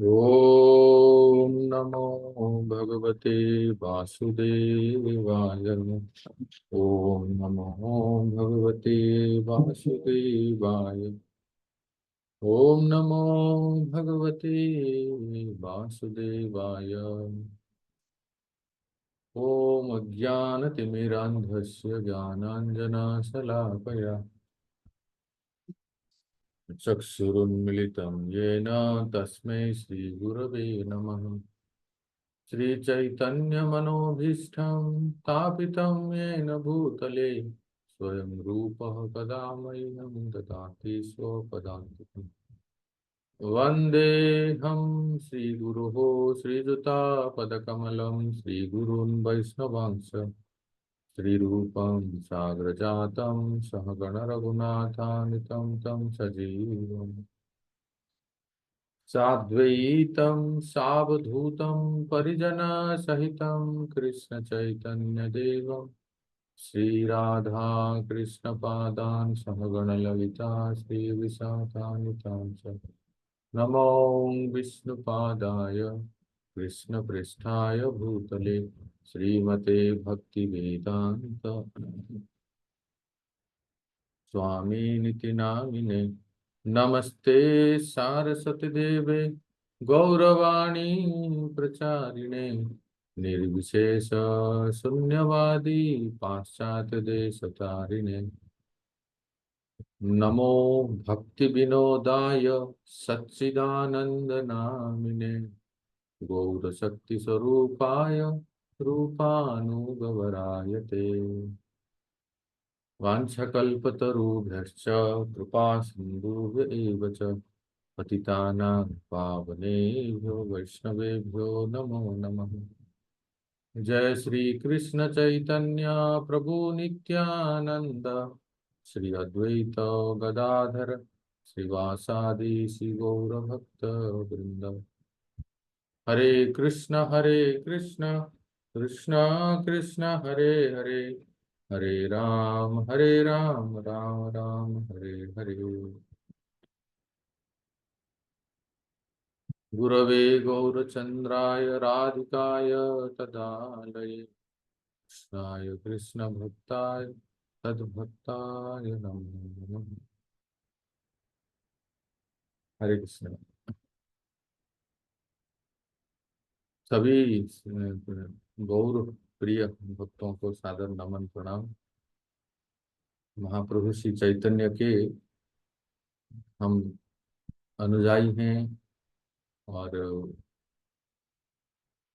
ओम नमो भगवते वासुदेवाय। ओम नमो भगवते वासुदेवाय। ओम नमो भगवते वासुदेवाय। ओम अज्ञानतिमिरान्धस्य ज्ञानाञ्जनशलाकया चक्षुरुन्मिलितं येन तस्मै श्रीगुरवे नमः। श्रीचैतन्यमनोभीष्टं स्थापितं येन भूतले स्वयं रूपः कदा मह्यं ददाति स्वपदान्तिकम्। वन्देऽहं श्रीगुरोः श्रीयुतापदकमलं श्रीगुरून् वैष्णवांश श्रीरूपं साग्रजातं सहगणरघुनाथान्वितं तं सजीवम् साद्वैतं सावधूतं परिजनसहितं कृष्णचैतन्यदेवं श्रीराधा कृष्णपादान् सहगणललिता श्रीविशाखान्वितां च नमो विष्णुपादाय कृष्णपृष्ठाय भूतले श्रीमते भक्तिवेदान्त स्वामीनिति नामिने। नमस्ते सारस्वती देवे गौरवाणी प्रचारिणे निर्विशेष शून्यवादी पाश्चात्य देश तारिणे। नमो भक्ति विनोदाय सच्चिदानंद नामिने गौर शक्ति स्वरूपाय रूपानुगवराय ते वाञ्छकल्पतरुभ्यश्च कृपा सिन्धुभ्य एव च पतितानां पावनेभ्यो वैष्णवेभ्यो नमो नमः। जय श्री कृष्ण चैतन्य प्रभु नित्यानंद श्री अद्वैत गदाधर श्रीवासादि श्री गौर भक्त वृंद। हरे कृष्ण कृष्ण कृष्ण हरे हरे हरे राम राम राम हरे हरे। गुरवे गौरचंद्राय राधिकाय तदालये कृष्णाय कृष्ण भक्ताय तद्भक्ताय नमो नमः। हरे कृष्ण। सभी गौर प्रिय भक्तों को सादर नमन प्रणाम। महाप्रभु श्री चैतन्य के हम अनुयायी हैं और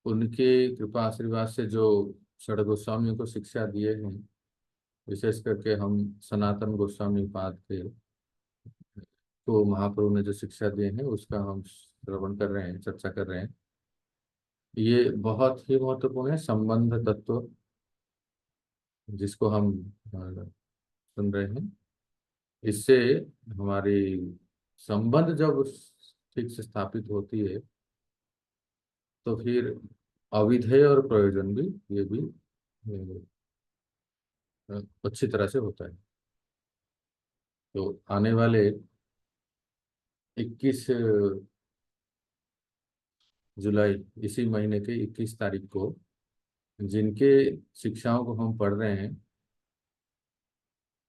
उनके कृपा आशीर्वाद से जो षड गोस्वामियों को शिक्षा दिए हैं, विशेष करके हम सनातन गोस्वामी पाद के तो महाप्रभु ने जो शिक्षा दिए हैं उसका हम श्रवण कर रहे हैं, चर्चा कर रहे हैं। ये बहुत ही महत्वपूर्ण है संबंध तत्व जिसको हम सुन रहे हैं। इससे हमारी संबंध जब ठीक से स्थापित होती है तो फिर अविधेय और प्रयोजन भी ये भी अच्छी तरह से होता है। तो आने वाले 21 जुलाई इसी महीने के 21 तारीख को जिनके शिक्षाओं को हम पढ़ रहे हैं,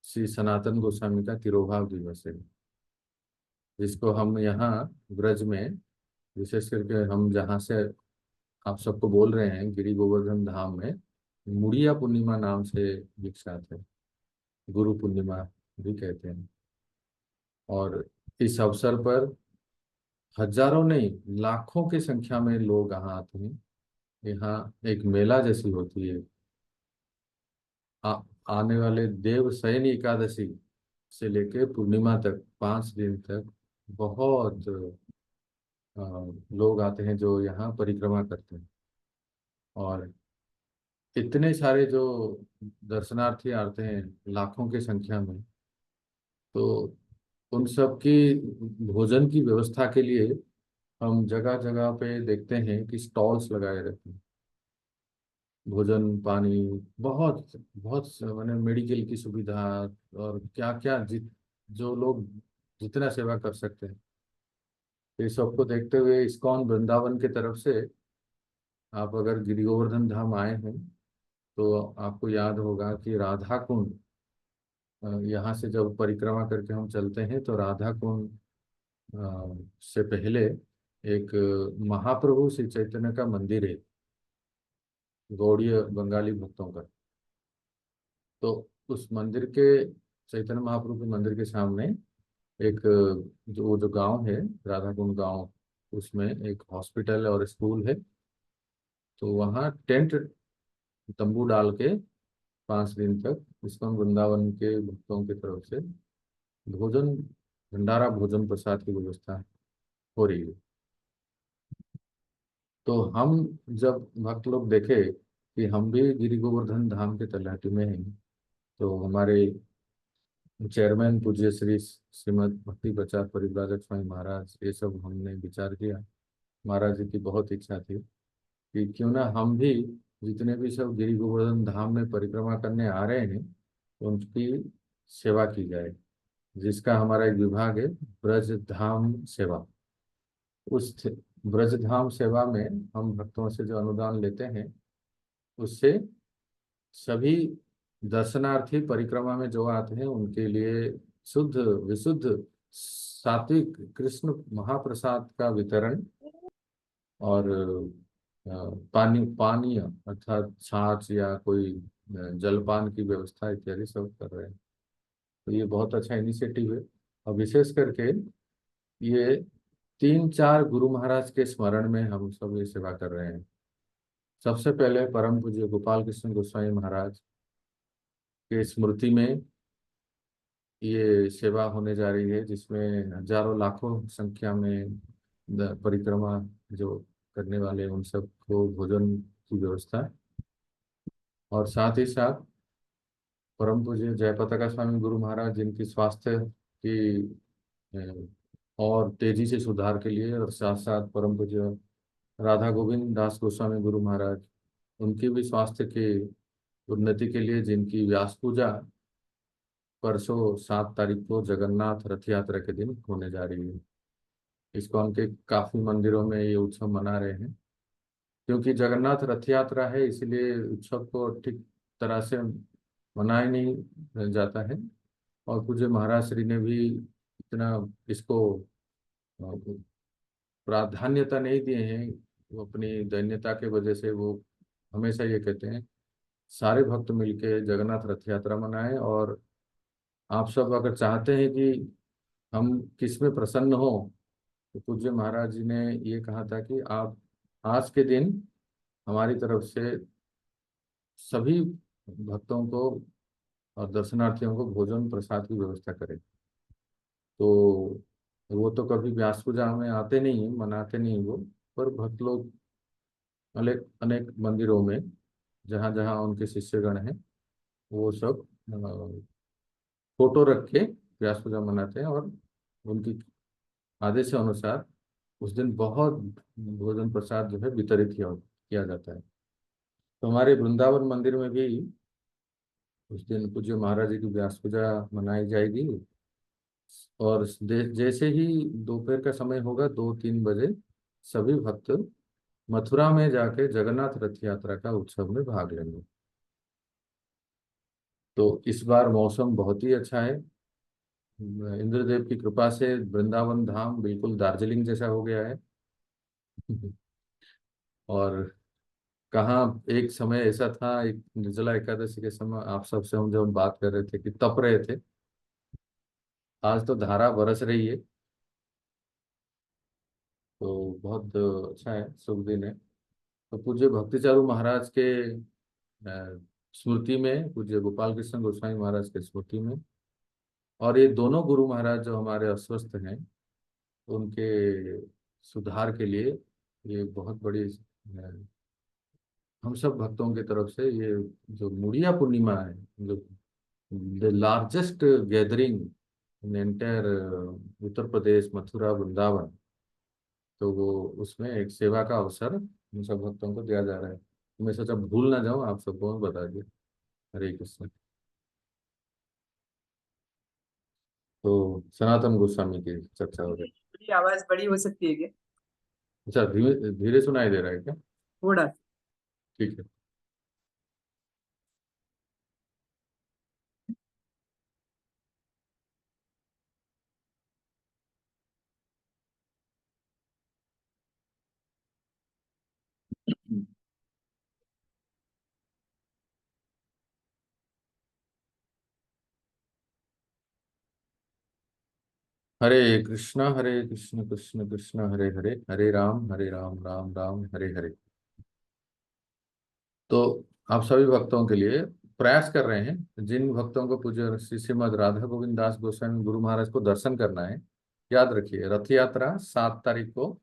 श्री सनातन गोस्वामी का तिरोभाव दिवस है, जिसको हम यहाँ ब्रज में विशेष करके हम जहाँ से आप सबको बोल रहे हैं गिरी गोवर्धन धाम में मुड़िया पूर्णिमा नाम से विख्यात है, गुरु पूर्णिमा भी कहते हैं। और इस अवसर पर हजारों नहीं लाखों की संख्या में लोग यहाँ आते हैं। यहाँ एक मेला जैसी होती है। आने वाले देवशयनी एकादशी से लेकर पूर्णिमा तक 5 दिन तक बहुत लोग आते हैं जो यहाँ परिक्रमा करते हैं। और इतने सारे जो दर्शनार्थी आते हैं लाखों की संख्या में, तो उन सब की भोजन की व्यवस्था के लिए हम जगह जगह पे देखते हैं कि स्टॉल्स लगाए रहते हैं। भोजन पानी बहुत बहुत मैंने मेडिकल की सुविधा और क्या क्या जो लोग जितना सेवा कर सकते हैं इस सबको देखते हुए इस्कॉन वृंदावन की तरफ से आप अगर गिरि गोवर्धन धाम आए हैं तो आपको याद होगा कि राधा कुंड, यहाँ से जब परिक्रमा करके हम चलते हैं तो राधा कुंड से पहले एक महाप्रभु श्री चैतन्य का मंदिर है, गौड़ीय बंगाली भक्तों का। तो उस मंदिर के, चैतन्य महाप्रभु के मंदिर के सामने एक जो गांव है, राधा कुंड गांव, उसमें एक हॉस्पिटल और स्कूल है। तो वहाँ टेंट तंबू डाल के 5 दिन तक इस्कॉन वृंदावन के भक्तों की तरफ से भोजन, भंडारा भोजन प्रसाद की व्यवस्था हो रही है। तो हम जब भक्त लोग देखे कि हम भी गिरि गोवर्धन धाम के तलहटी में हैं, तो हमारे चेयरमैन पूज्य श्री श्रीमद भक्ति प्रचार परिव्राजक स्वामी महाराज, ये सब हमने विचार किया। महाराज जी की बहुत इच्छा थी कि क्यों ना हम भी, जितने भी सब गिरि गोवर्धन धाम में परिक्रमा करने आ रहे हैं, उनकी सेवा की जाए, जिसका हमारा एक विभाग है, ब्रज धाम सेवा। उस ब्रज धाम सेवा में हम भक्तों से जो अनुदान लेते हैं, उससे सभी दर्शनार्थी परिक्रमा में जो आते हैं उनके लिए शुद्ध विशुद्ध सात्विक कृष्ण महाप्रसाद का वितरण और पानी पानीय अर्थात छाछ या कोई जलपान की व्यवस्था इत्यादि सब कर रहे हैं। तो ये बहुत अच्छा इनिशिएटिव है। और विशेष करके ये 3-4 गुरु महाराज के स्मरण में हम सब ये सेवा कर रहे हैं। सबसे पहले परम पूज्य गोपाल कृष्ण गोस्वामी महाराज के स्मृति में ये सेवा होने जा रही है, जिसमें हजारों लाखों संख्या में परिक्रमा जो करने वाले उन सबको भोजन की व्यवस्था। और साथ ही साथ परम पूज्य जयपताका स्वामी गुरु महाराज, जिनकी स्वास्थ्य की और तेजी से सुधार के लिए, और साथ साथ परम पूज्य राधा गोविंद दास गोस्वामी गुरु महाराज, उनकी भी स्वास्थ्य की उन्नति के लिए, जिनकी व्यास पूजा परसों 7 तारीख को जगन्नाथ रथ यात्रा के दिन होने जा रही है। इस्कॉन के काफी मंदिरों में ये उत्सव मना रहे हैं। क्योंकि जगन्नाथ रथ यात्रा है, इसलिए उत्सव को ठीक तरह से मनाया नहीं जाता है। और पूज्य महाराज श्री ने भी इतना इसको प्राधान्यता नहीं दिए हैं। वो अपनी दैन्यता के वजह से वो हमेशा ये कहते हैं सारे भक्त मिलके जगन्नाथ रथ यात्रा मनाएं। और आप सब अगर चाहते हैं कि हम किस में प्रसन्न हो, तो पूज्य महाराज जी ने ये कहा था कि आप आज के दिन हमारी तरफ से सभी भक्तों को और दर्शनार्थियों को भोजन प्रसाद की व्यवस्था करें। तो वो तो कभी व्यास पूजा में आते नहीं है, मनाते नहीं वो, पर भक्त लोग अनेक अनेक मंदिरों में जहाँ जहाँ उनके शिष्यगण हैं, वो सब फोटो रख के व्यास पूजा मनाते हैं। और उनकी आदेश के अनुसार उस दिन बहुत भोजन प्रसाद जो है वितरित किया जाता है। तो हमारे वृंदावन मंदिर में भी उस दिन पूज्य महाराज जी की व्यास पूजा मनाई जाएगी। और जैसे ही दोपहर का समय होगा, 2-3 बजे, सभी भक्त मथुरा में जाके जगन्नाथ रथ यात्रा का उत्सव में भाग लेंगे। तो इस बार मौसम बहुत ही अच्छा है। इंद्रदेव की कृपा से वृंदावन धाम बिल्कुल दार्जिलिंग जैसा हो गया है। और कहाँ एक समय ऐसा था, एक निर्जला एकादशी के समय आप सबसे हम जब बात कर रहे थे कि तप रहे थे, आज तो धारा बरस रही है। तो बहुत अच्छा है, शुभ दिन है। तो पूज्य भक्ति चारू महाराज के स्मृति में, पूज्य गोपाल कृष्ण गोस्वामी महाराज के स्मृति में, और ये दोनों गुरु महाराज जो हमारे अस्वस्थ हैं, उनके सुधार के लिए ये बहुत बड़ी हम सब भक्तों की तरफ से ये जो मुड़िया पूर्णिमा है, जो the largest gathering in entire Uttar Pradesh, Mathura, Vrindavan, तो वो उसमें एक सेवा का अवसर हम सब भक्तों को दिया जा रहा है। तो मैं सोचा भूल ना जाऊं, आप सबको मैं बता दिया। हरे कृष्ण। तो सनातन गोस्वामी की चर्चा हो रही है। की आवाज बड़ी हो सकती है क्या? अच्छा, धीरे धीरे सुनाई दे रहा है क्या? थोड़ा। ठीक है। हरे कृष्ण कृष्ण कृष्ण हरे हरे, हरे राम राम राम हरे हरे। तो आप सभी भक्तों के लिए प्रयास कर रहे हैं, जिन भक्तों को पूज्य श्री श्रीमद राधा गोविंद दास गोस्वामी गुरु महाराज को दर्शन करना है, याद रखिए रथ यात्रा 7 तारीख को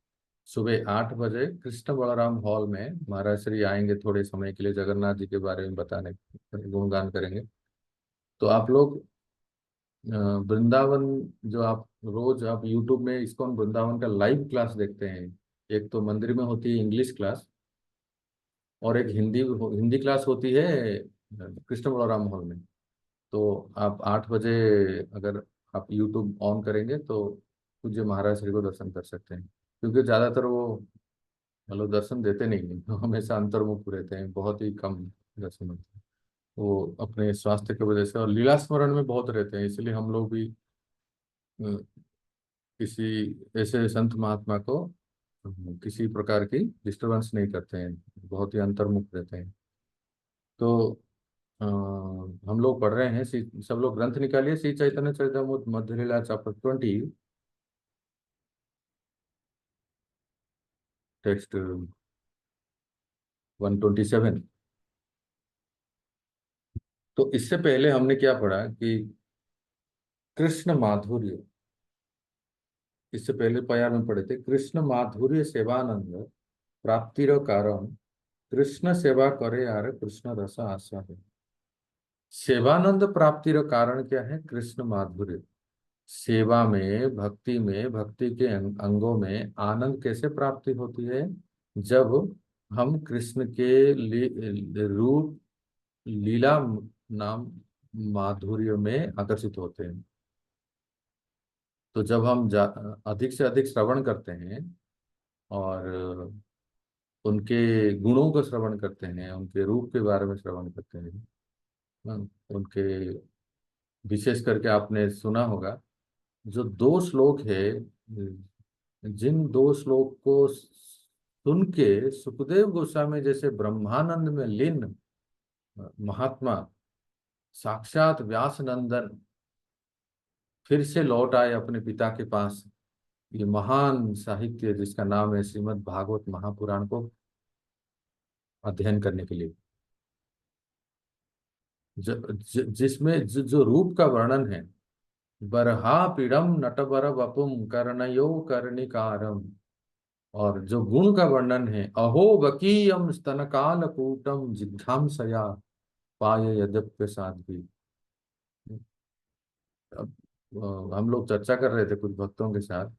सुबह 8 बजे कृष्ण बलराम हॉल में महाराज श्री आएंगे, थोड़े समय के लिए जगन्नाथ जी के बारे में बताने, गुणगान करेंगे। तो आप लोग वृंदावन, जो आप रोज आप यूट्यूब में इस्कॉन वृंदावन का लाइव क्लास देखते हैं, एक तो मंदिर में होती है इंग्लिश क्लास, और एक हिंदी क्लास होती है कृष्ण बलराम हॉल में। तो आप 8 बजे अगर आप यूट्यूब ऑन करेंगे तो पूज्य महाराज श्री को दर्शन कर सकते हैं, क्योंकि ज़्यादातर वो मतलब दर्शन देते नहीं हैं, वो हमेशा अंतर्मुख रहते हैं, बहुत ही कम दर्शन होते हैं। वो अपने स्वास्थ्य की वजह से और लीला स्मरण में बहुत रहते हैं, इसलिए हम लोग भी किसी ऐसे संत महात्मा को किसी प्रकार की डिस्टरबेंस नहीं करते हैं, बहुत ही अंतर्मुख रहते हैं। तो हम लोग पढ़ रहे हैं, सब लोग ग्रंथ निकालिए, श्री चैतन्य चरितमृत मध्य लीला चैप्टर 20, टेक्स्ट 127। तो इससे पहले हमने क्या पढ़ा कि कृष्ण माधुर्य, इससे पहले प्यार में पढ़े थे, कृष्ण माधुर्य सेवानंद प्राप्तिर कारण कृष्ण सेवा करे यार कृष्ण रस आस्वा है। सेवानंद प्राप्तिर कारण क्या है? कृष्ण माधुर्य। सेवा में, भक्ति में, भक्ति के अंगों में आनंद कैसे प्राप्ति होती है? जब हम कृष्ण के रूप, लीला नाम माधुर्य में आकर्षित होते हैं। तो जब हम अधिक से अधिक श्रवण करते हैं और उनके गुणों को श्रवण करते हैं, उनके रूप के बारे में श्रवण करते हैं, उनके, विशेष करके आपने सुना होगा जो 2 श्लोक है, जिन 2 श्लोक को सुन के सुखदेव गोस्वामी जैसे ब्रह्मानंद में लीन महात्मा साक्षात व्यास नंदन फिर से लौट आए अपने पिता के पास, ये महान साहित्य जिसका नाम है श्रीमद् भागवत महापुराण को अध्ययन करने के लिए, जिसमें जो रूप का वर्णन है, बरहा पीड़म नटवर वपुम कर्णयो कर्णिकारम, और जो गुण का वर्णन है, अहो बकीयम स्तनकाल कूटम जिघ्रांसया पाय यद्यप्य साध्वी। अब हम लोग चर्चा कर रहे थे कुछ भक्तों के साथ,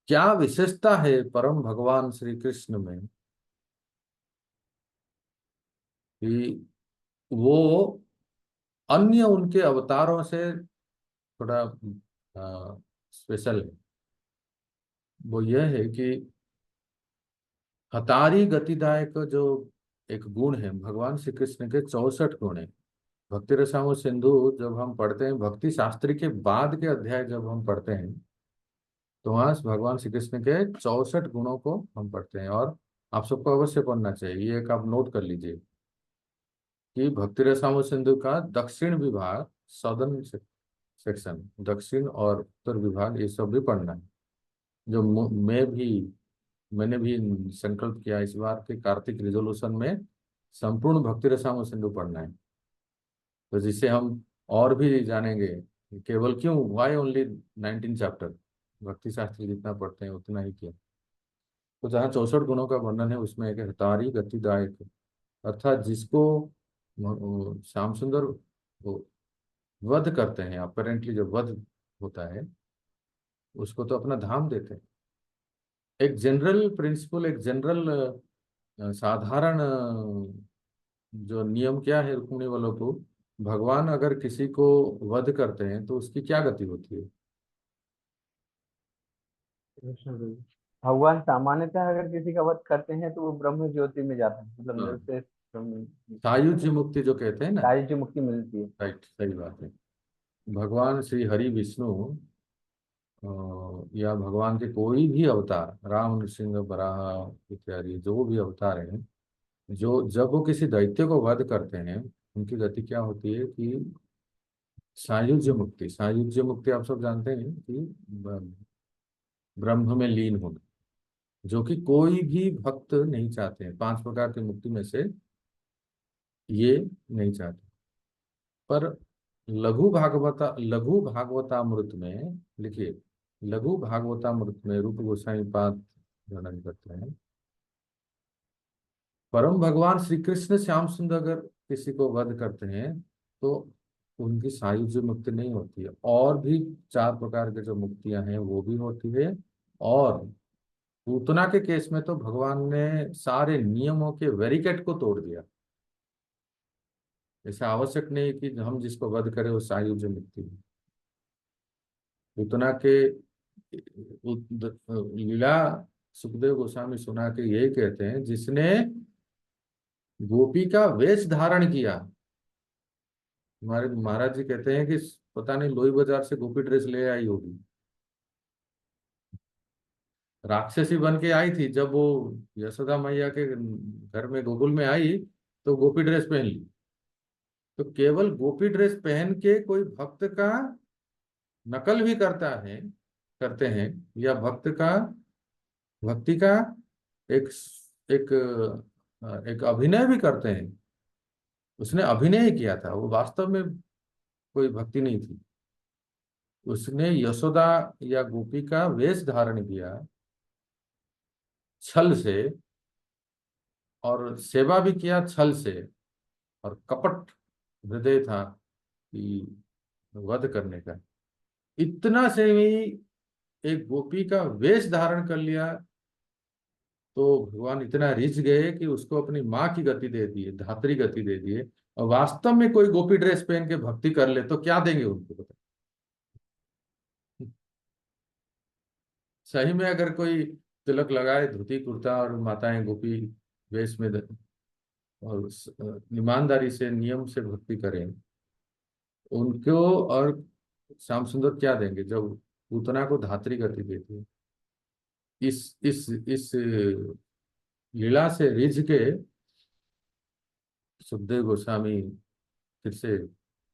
क्या विशेषता है परम भगवान श्री कृष्ण में कि वो अन्य उनके अवतारों से थोड़ा स्पेशल है। वो यह है कि हतारी गतिदायक जो एक गुण है, भगवान श्री कृष्ण के 64 गुण है। भक्ति रसामो सिंधु जब हम पढ़ते हैं, भक्ति शास्त्री के बाद के अध्याय जब हम पढ़ते हैं, तो वहाँ भगवान श्री कृष्ण के 64 गुणों को हम पढ़ते हैं। और आप सबको अवश्य पढ़ना चाहिए, ये एक आप नोट कर लीजिए कि भक्ति रसामो सिंधु का दक्षिण विभाग, सदर्न सेक्शन, दक्षिण और उत्तर विभाग, ये सब भी पढ़ना है। जो मैंने भी संकल्प किया इस बार के कार्तिक रिजोल्यूशन में संपूर्ण भक्ति रसामो सिंधु पढ़ना है, तो जिससे हम और भी जानेंगे केवल क्यों, वाई ओनली 19 चैप्टर, भक्ति शास्त्र जितना पढ़ते हैं उतना ही क्यों। तो जहाँ 64 गुणों का वर्णन है उसमें एक हतारी गतिदायक, अर्थात जिसको श्याम सुंदर वो वध करते हैं, अपेरेंटली जो वध होता है उसको तो अपना धाम देते हैं। एक जनरल प्रिंसिपल, एक जनरल साधारण जो नियम क्या है रुक्मिणी वालों को, भगवान अगर किसी को वध करते हैं तो उसकी क्या गति होती है? विष्णु देव। भगवान सामान्यतः अगर किसी का वध करते हैं तो वो ब्रह्म ज्योति में जाता है, मतलब हाँ, निर्विशेष ब्रह्म, सायुज्य मुक्ति जो कहते हैं ना। सारी जो मुक्ति मिलती है। राइट, सही बात है। भगवान श्री हरि विष्णु या भगवान के कोई भी अवतार, राम नृसिंह बराह इत्यादि जो भी अवतार हैं, जो जब वो किसी दैत्य को वध करते हैं, उनकी गति क्या होती है कि सायुज्य मुक्ति। सायुज्य मुक्ति आप सब जानते हैं कि ब्रह्म में लीन होना, जो कि कोई भी भक्त नहीं चाहते हैं। 5 प्रकार की मुक्ति में से ये नहीं चाहते। पर लघु भागवतामृत में लिखिए, लघु भागवतामृत में रूप गोस्वामी पाद वर्णन करते हैं, परम भगवान श्री कृष्ण श्याम सुंदर अगर किसी को वध करते हैं तो उनकी सायुज्य मुक्ति नहीं होती है, और भी 4 प्रकार के जो मुक्तियां हैं वो भी होती है। और पूतना के केस में तो भगवान ने सारे नियमों के बैरिकेड को तोड़ दिया। ऐसा आवश्यक नहीं कि हम जिसको वध करें वो सायुज्य मुक्ति हो। पूतना के लीला सुखदेव गोस्वामी सुना के यही कहते हैं, जिसने गोपी का वेश धारण किया। हमारे महाराज जी कहते हैं कि पता नहीं लोई बाजार से गोपी ड्रेस ले आई होगी, राक्षसी बन के आई थी। जब वो यशोदा मैया के घर में गोकुल में आई तो गोपी ड्रेस पहन ली। तो केवल गोपी ड्रेस पहन के कोई भक्त का नकल भी करते हैं, या भक्त का भक्ति का एक एक एक अभिनय भी करते हैं। उसने अभिनय ही किया था, वो वास्तव में कोई भक्ति नहीं थी। उसने यशोदा या गोपी का वेश धारण किया छल से, और सेवा भी किया छल से, और कपट हृदय था कि वध करने का। इतना से भी एक गोपी का वेश धारण कर लिया तो भगवान इतना रिझ गए कि उसको अपनी माँ की गति दे दिए, धात्री गति दे दिए। और वास्तव में कोई गोपी ड्रेस पहन के भक्ति कर ले तो क्या देंगे उनको, पता? सही में अगर कोई तिलक लगाए, धोती कुर्ता, और माताएं गोपी वेश में और ईमानदारी से नियम से भक्ति करें उनको, और श्याम सुंदर क्या देंगे जब पूतना को धात्री गति देती है। इस लीला से रिझ के सुखदेव गोस्वामी फिर से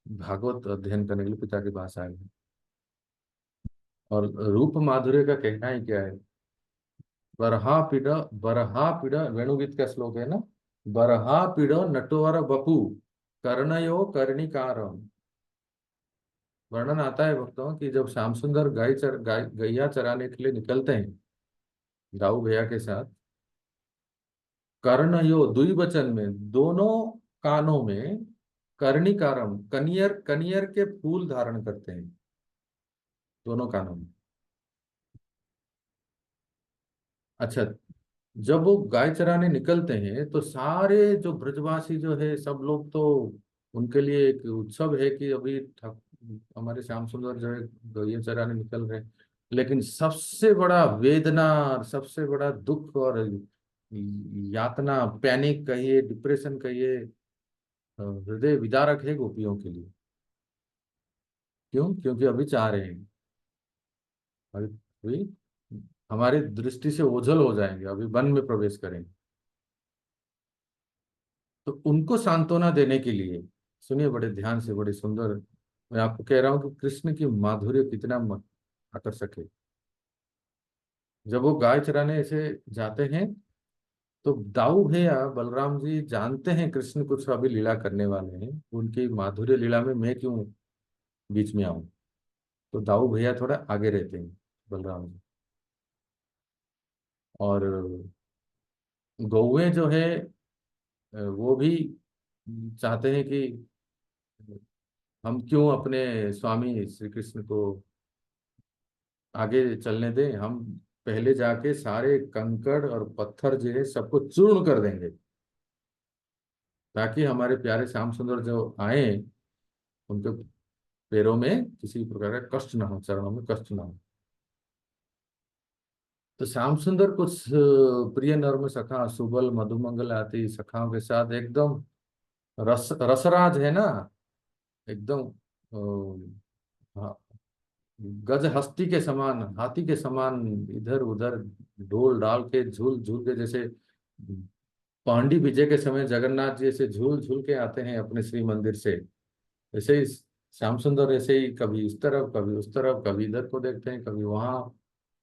भागवत अध्ययन करने के लिए पिता के पास आए हैं। और रूप माधुर्य का कहना ही क्या है। बरहा पीड़ वेणुगीत का श्लोक है ना, बरहा पीड़ नटवर बपू कर्णयो कर्णिकारम। वर्णन आता है भक्तों कि जब श्याम सुंदर गैया चराने के लिए निकलते हैं दाऊ भैया के साथ, कर्णयो द्विवचन में दोनों कानों में कर्णिकारम कनियर कनियर के फूल धारण करते हैं दोनों कानों में। अच्छा, जब वो गाय चराने निकलते हैं तो सारे जो ब्रजवासी जो है सब लोग तो उनके लिए एक उत्सव है कि अभी हमारे श्याम सुंदर जो है गैया चराने निकल रहे हैं। लेकिन सबसे बड़ा वेदना और सबसे बड़ा दुख और यातना, पैनिक कहिए, डिप्रेशन कहिए, हृदय विदारक है गोपियों के लिए। क्यों? क्योंकि अभी चाह रहे हैं, अभी हमारी दृष्टि से ओझल हो जाएंगे, अभी वन में प्रवेश करेंगे। तो उनको सांत्वना देने के लिए सुनिए बड़े ध्यान से, बड़े सुंदर। मैं आपको कह रहा हूं कि कृष्ण की माधुर्य कितना आकर्षक है। जब वो गाय चराने ऐसे जाते हैं तो दाऊ भैया बलराम जी जानते हैं कृष्ण कुछ अभी लीला करने वाले हैं, उनकी माधुर्य लीला में मैं क्यों बीच में आऊं। तो दाऊ भैया थोड़ा आगे रहते हैं बलराम जी। और गौएं जो है वो भी चाहते हैं कि हम क्यों अपने स्वामी श्री कृष्ण को आगे चलने दें, हम पहले जाके सारे कंकड़ और पत्थर जो है सबको चूर्ण कर देंगे, ताकि हमारे प्यारे श्याम सुंदर जो आए उनके पैरों में किसी प्रकार का कष्ट ना हो, चरणों में कष्ट ना हो। तो श्याम सुंदर कुछ प्रिय नर्म सखा सुबल मधुमंगल आती सखाओं के साथ एकदम रसराज है ना, एकदम हाँ, गज हस्ती के समान, हाथी के समान, इधर उधर ढोल डाल के झूल झूल के, जैसे पांडी विजय के समय जगन्नाथ जी ऐसे झूल झूल के आते हैं अपने श्री मंदिर से, ऐसे ही श्याम सुंदर ऐसे ही कभी इस तरफ कभी उस तरफ, कभी इधर को देखते हैं कभी वहां,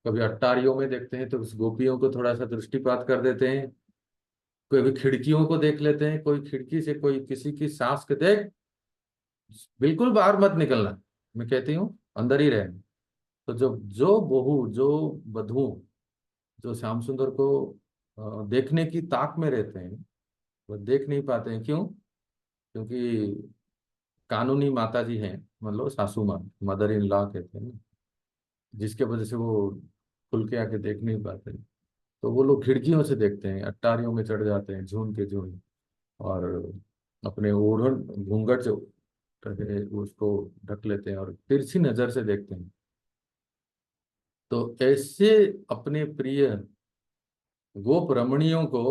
कभी अट्टारियों में देखते हैं तो उस गोपियों को थोड़ा सा दृष्टिपात कर देते हैं, कभी खिड़कियों को देख लेते हैं, कोई खिड़की से कोई किसी की सांस के देख, बिल्कुल बाहर मत निकलना, मैं कहती हूँ अंदर ही रहना। तो जो जो बहू जो बधू जो श्याम सुंदर को देखने की ताक में रहते हैं, वो देख नहीं पाते हैं, क्यों? क्योंकि कानूनी माता जी हैं, मतलब सासू माँ, मदर इन लॉ कहते हैं ना, जिसके वजह से वो खुल के आके देख नहीं पाते। तो वो लोग खिड़कियों से देखते हैं, अट्टारियों में चढ़ जाते हैं झूम के झूम, और अपने ओढ़न घूंघट से उसको ढक लेते हैं और तिरछी नजर से देखते हैं। तो ऐसे अपने प्रिय गोप रमणियों को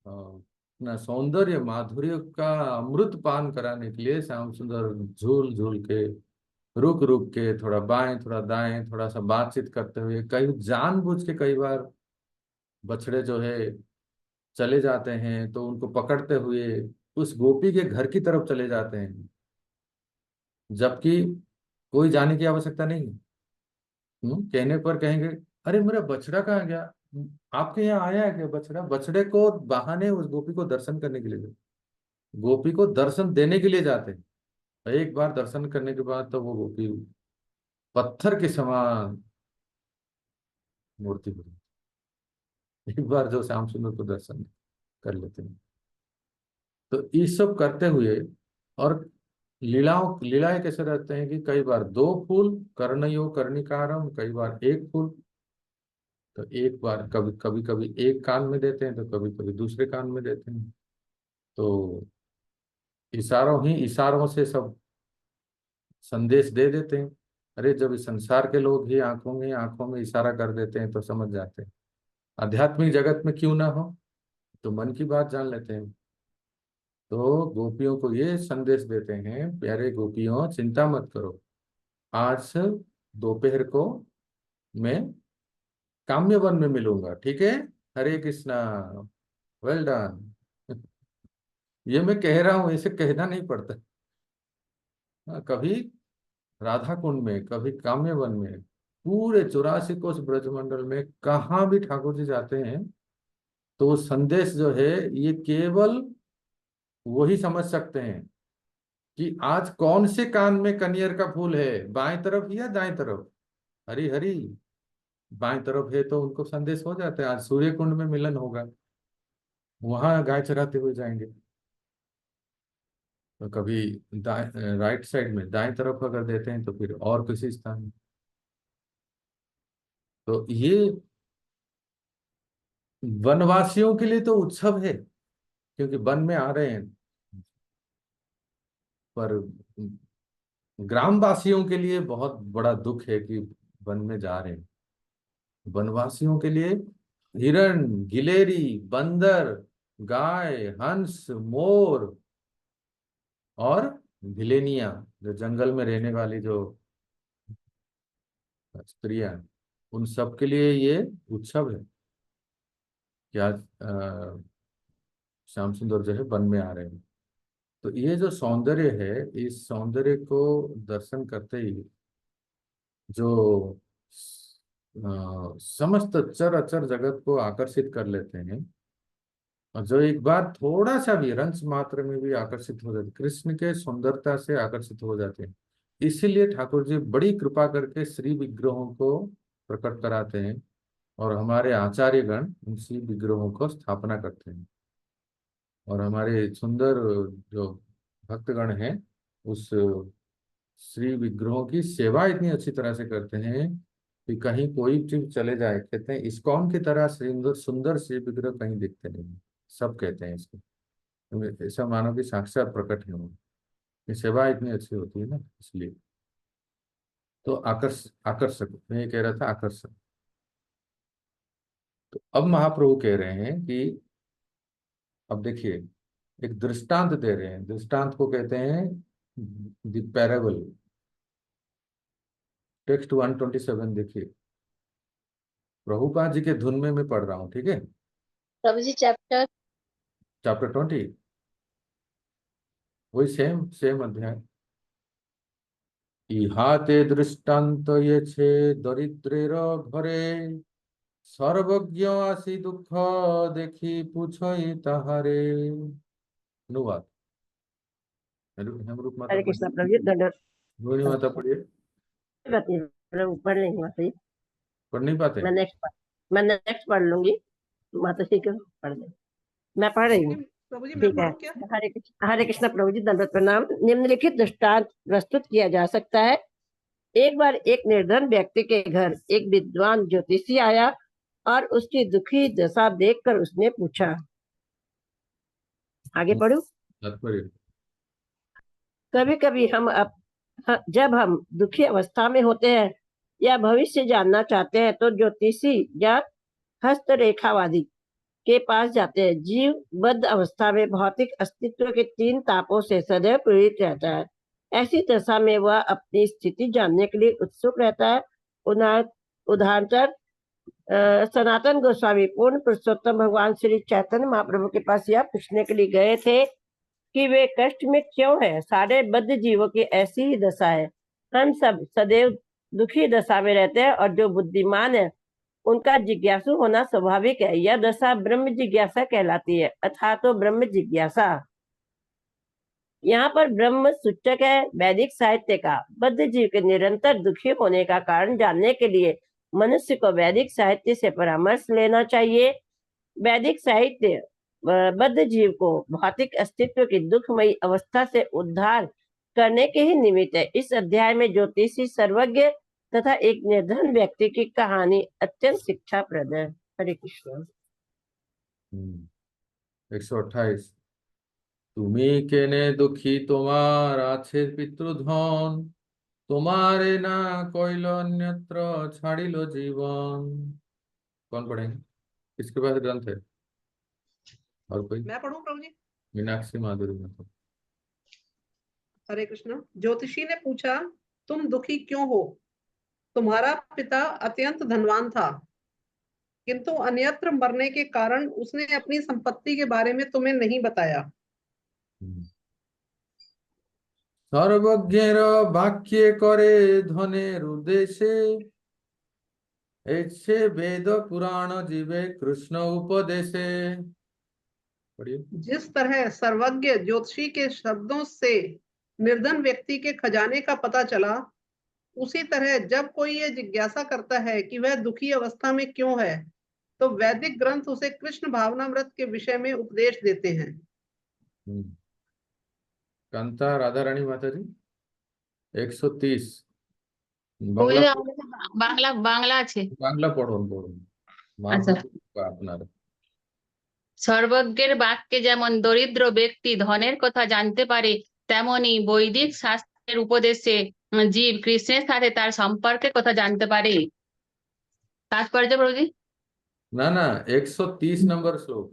अपना सौंदर्य माधुर्य का अमृत पान कराने के लिए श्याम सुंदर झूल झूल के, रुक रुक के, थोड़ा बाएं थोड़ा दाएं, थोड़ा सा बातचीत करते हुए, कई जानबूझ के कई बार बछड़े जो है चले जाते हैं तो उनको पकड़ते हुए उस गोपी के घर की तरफ चले जाते हैं, जबकि कोई जाने की आवश्यकता नहीं है। कहने पर कहेंगे, अरे मेरा बछड़ा कहाँ गया, आपके यहाँ आया है क्या बछड़ा? बछड़े को बहाने उस गोपी को दर्शन करने के लिए जाते, गोपी को दर्शन देने के लिए जाते हैं। एक बार दर्शन करने के बाद तो वो गोपी पत्थर के समान मूर्ति हो जाती है। एक बार जो श्याम सुंदर को दर्शन कर लेते हैं, तो ये सब करते हुए, और लीलाएं कैसे रहते हैं कि कई बार दो फूल कर्णयो कर्णिकारम, कई बार एक फूल, तो एक बार कभी कभी कभी एक कान में देते हैं तो कभी कभी दूसरे कान में देते हैं। तो इशारों ही इशारों से सब संदेश दे देते हैं। अरे जब इस संसार के लोग ही आंखों में इशारा कर देते हैं तो समझ जाते हैं, आध्यात्मिक जगत में क्यों ना हो, तो मन की बात जान लेते हैं। तो गोपियों को ये संदेश देते हैं, प्यारे गोपियों चिंता मत करो, आज दोपहर को मैं काम्य वन में मिलूंगा, ठीक है? हरे कृष्णा, वेल डन। ये मैं कह रहा हूं, इसे कहना नहीं पड़ता। हाँ, कभी राधा कुंड में, कभी काम्य वन में, पूरे 84 कोस ब्रजमंडल में कहाँ भी ठाकुर जी जाते हैं तो वो संदेश जो है ये केवल वही समझ सकते हैं कि आज कौन से कान में कनियर का फूल है, बाएं तरफ या दाएं तरफ। हरी हरी, बाएं तरफ है तो उनको संदेश हो जाता है आज सूर्य कुंड में मिलन होगा, वहां गाय चराते हुए जाएंगे। तो कभी दाएं राइट साइड में दाएं तरफ अगर देते हैं तो फिर और किसी स्थान में। तो ये वनवासियों के लिए तो उत्सव है, क्योंकि वन में आ रहे हैं, पर ग्रामवासियों के लिए बहुत बड़ा दुख है कि वन में जा रहे हैं। वनवासियों के लिए हिरण, गिलेरी, बंदर, गाय, हंस, मोर और भिलेनिया, जो जंगल में रहने वाली जो स्त्रियां हैं, उन सब के लिए ये उत्सव है कि आज श्याम सुंदर जो है वन में आ रहे हैं। तो ये जो सौंदर्य है, इस सौंदर्य को दर्शन करते ही जो समस्त चर अचर जगत को आकर्षित कर लेते हैं, और जो एक बार थोड़ा सा भी रंच मात्र में भी आकर्षित हो जाते, कृष्ण के सुंदरता से आकर्षित हो जाते हैं। इसीलिए ठाकुर जी बड़ी कृपा करके श्री विग्रहों को प्रकट कराते हैं, और हमारे आचार्यगण उन श्री विग्रहों को स्थापना करते हैं, और हमारे सुंदर जो भक्तगण हैं उस श्री विग्रहों की सेवा इतनी अच्छी तरह से करते हैं कि कहीं कोई चीज चले जाए, कहते हैं इस्कॉन की तरह सुंदर सुंदर श्री विग्रह कहीं दिखते नहीं, सब कहते हैं इसको, तो ऐसा मानो कि साक्षात प्रकट है वो, ये सेवा इतनी अच्छी होती है ना, इसलिए। तो आकर्षक, मैं ये कह रहा था आकर्षक। तो अब महाप्रभु कह रहे हैं कि अब देखिए, एक दृष्टांत दे रहे हैं। दृष्टांत को कहते हैं द पैराबल। टेक्स्ट 127 देखिए, प्रभुपाद जी के धुन में मैं पढ़ रहा हूँ, ठीक है। प्रभु जी चैप्टर चैप्टर 20, वही सेम सेम अध्याय। इहाते दृष्टांत ये छे दरिद्रेर घरे, सर्वज्ञ आसी दुख देखी पूछई ताहारे। अनुवाद हेमरूप माता हरे पढ़िए, कृष्ण प्रभु जी दंडवत रोहिणी माता पढ़िए। प्रति प्रभु पढ़ लेंगे माता जी। पढ़ नहीं पाते? मैं नेक्स्ट पढ़ लूंगी, माता जी को पढ़ लें। मैं पढ़ रही हूँ, प्रभु जी मैं ठीक है। पढ़ूं क्या? हरे कृष्ण प्रभु जी दंडवत प्रणाम। निम्नलिखित दृष्टांत प्रस्तुत किया जा सकता है। एक बार एक निर्धन व्यक्ति के घर एक विद्वान ज्योतिषी आया और उसकी दुखी दशा देखकर उसने पूछा। आगे पढ़ू। तात्पर्य। कभी कभी जब हम दुखी अवस्था में होते हैं या भविष्य जानना चाहते हैं तो ज्योतिषी या हस्तरेखावादी के पास जाते हैं। जीव बद्ध अवस्था में भौतिक अस्तित्व के 3 तापों से सदैव पीड़ित रहता है। ऐसी दशा में वह अपनी स्थिति जानने के लिए उत्सुक रहता है। उदाहरणतः सनातन गोस्वामी पूर्ण पुरुषोत्तम भगवान श्री चैतन्य महाप्रभु के पास यह पूछने के लिए गए थे कि वे कष्ट में क्यों है। सारे बद्ध जीवों की ऐसी ही दशा है। हम सब सदैव दुखी दशा में रहते हैं और जो बुद्धिमान है उनका जिज्ञासु होना स्वाभाविक है। यह दशा ब्रह्म जिज्ञासा कहलाती है, अर्थात तो ब्रह्म जिज्ञासा। यहाँ पर ब्रह्म सूचक है वैदिक साहित्य का। बद्ध जीव के निरंतर दुखी होने का कारण जानने के लिए मनुष्य को वैदिक साहित्य से परामर्श लेना चाहिए। वैदिक साहित्य बद्ध जीव को भौतिक अस्तित्व की दुखमयी अवस्था से उद्धार करने के ही निमित्त है। इस अध्याय में ज्योतिषी सर्वज्ञ तथा एक निर्धन व्यक्ति की कहानी अत्यंत शिक्षाप्रद है। हरे कृष्ण। 128। তুমি কেনে দুঃখী তোমার আছে পিতৃধন, তোমাरे ना কইল अन्यत्र ছাড়িল জীবন। कौन पढ़ेंगे? किसके पास ग्रंथ है? और कोई? मैं पढ़ूं प्रभु जी? मीनाक्षी माधुरी में तो। हरे कृष्ण। ज्योतिषी ने पूछा, तुम दुखी क्यों हो? तुम्हारा पिता अत्यंत धनवान था, किंतु अन्यत्र मरने के कारण उसने अपनी संपत्ति के बारे में तुम्हें नहीं बताया। सर्वज्ञेर वाक्य करे धनेर उद्देश्य, ऐसे वेद पुराण जीवे कृष्ण उपदेशे। पढ़िए। जिस तरह सर्वज्ञ ज्योतिषी के शब्दों से निर्धन व्यक्ति के खजाने का पता चला, उसी तरह जब कोई ये जिज्ञासा करता है कि वह दुखी अवस्था में क्यों है, तो वैदिक ग्रंथ उसे कृष्ण भावनामृत के विषय में उपदेश देते हैं। कांता राधा रानी माता जी 130। ওই বাংলা যে আমাদের বাংলা বাংলা আছে। বাংলা পড়ুন পড়ুন। আচ্ছা। মহাপ্রভু আপনার। সর্বজ্ঞের বাক্যে যেমন দরিদ্র ব্যক্তি ধনের কথা জানতে পারে, তেমনি বৈদিক শাস্ত্রের উপদেশে জীব কৃষ্ণের সাথে তার সম্পর্কের কথা জানতে পারে। তাৎপর্য প্রভুজি? না না, 130 নম্বর শ্লোক।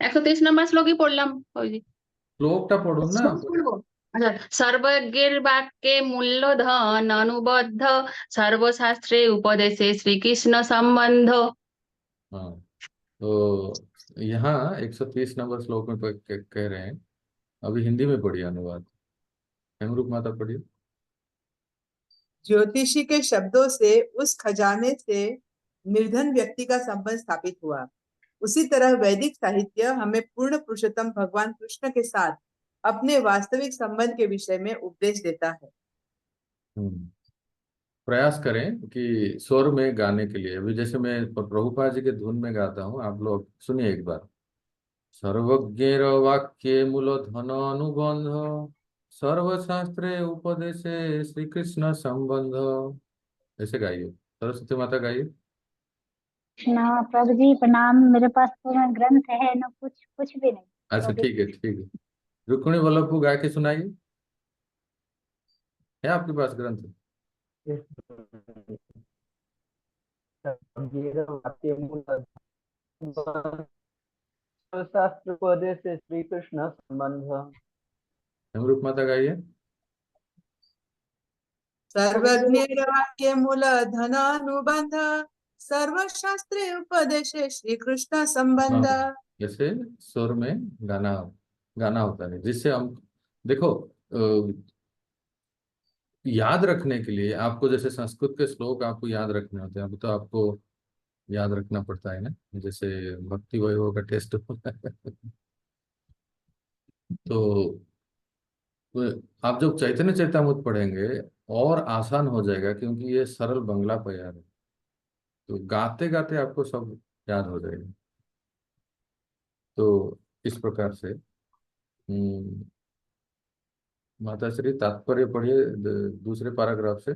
130 নম্বর শ্লোকই পড়লাম প্রভুজি। শ্লোকটা পড়ুন না। আচ্ছা, সর্বজ্ঞের বাক্যে মূল্যধন অনুবদ্ধ, সর্বশাস্ত্রে উপদেশে শ্রীকৃষ্ণ সম্বন্ধ। हाँ, तो यहाँ 130 नंबर श्लोक में कह रहे हैं। अभी हिंदी में पढ़िए अनुवाद। हेमरूप माता पढ़िए। ज्योतिषी के शब्दों से उस खजाने से निर्धन व्यक्ति का संबंध स्थापित हुआ। उसी तरह वैदिक साहित्य हमें पूर्ण पुरुषोत्तम भगवान कृष्ण के साथ अपने वास्तविक संबंध के विषय में उपदेश देता है। प्रयास करें कि स्वर में गाने के लिए। अभी जैसे मैं प्रभुपाद जी के धुन में गाता हूँ, आप लोग सुनिए एक बार। सर्वज्ञेर वाक्ये मूल धन अनुबंध, सर्वशास्त्रे उपदेशे श्री कृष्ण संबंध। ऐसे गाइए। सरस्वती माता गाइए। ना प्रभु जी प्रणाम। मेरे पास तो ना ग्रंथ है ना कुछ भी नहीं। अच्छा ठीक है ठीक है। रुक्मिणी वल्लभ को गा के सुनाइए। है आपके पास ग्रंथ? वाक्य मूल शास्त्र उपदेश से श्री कृष्ण संबंध। हेमरूप माता गाइए। सर्वज्ञेरवाक्य मूल धनानुबंध सर्वशास्त्रे उपदेशे श्री कृष्ण संबंध। जैसे स्वर में गाना होता है, जिससे हम देखो याद रखने के लिए आपको, जैसे संस्कृत के श्लोक आपको याद रखने होते हैं, अब तो आपको याद रखना पड़ता है ना, जैसे भक्ति वैभव का टेस्ट होता है। तो आप जब चैतन्य चैतामृत पढ़ेंगे और आसान हो जाएगा, क्योंकि ये सरल बंगला प्यार है, तो गाते गाते आपको सब याद हो जाएगा। तो इस प्रकार से माताश्री तात्पर्य पढ़िए दूसरे पैराग्राफ से।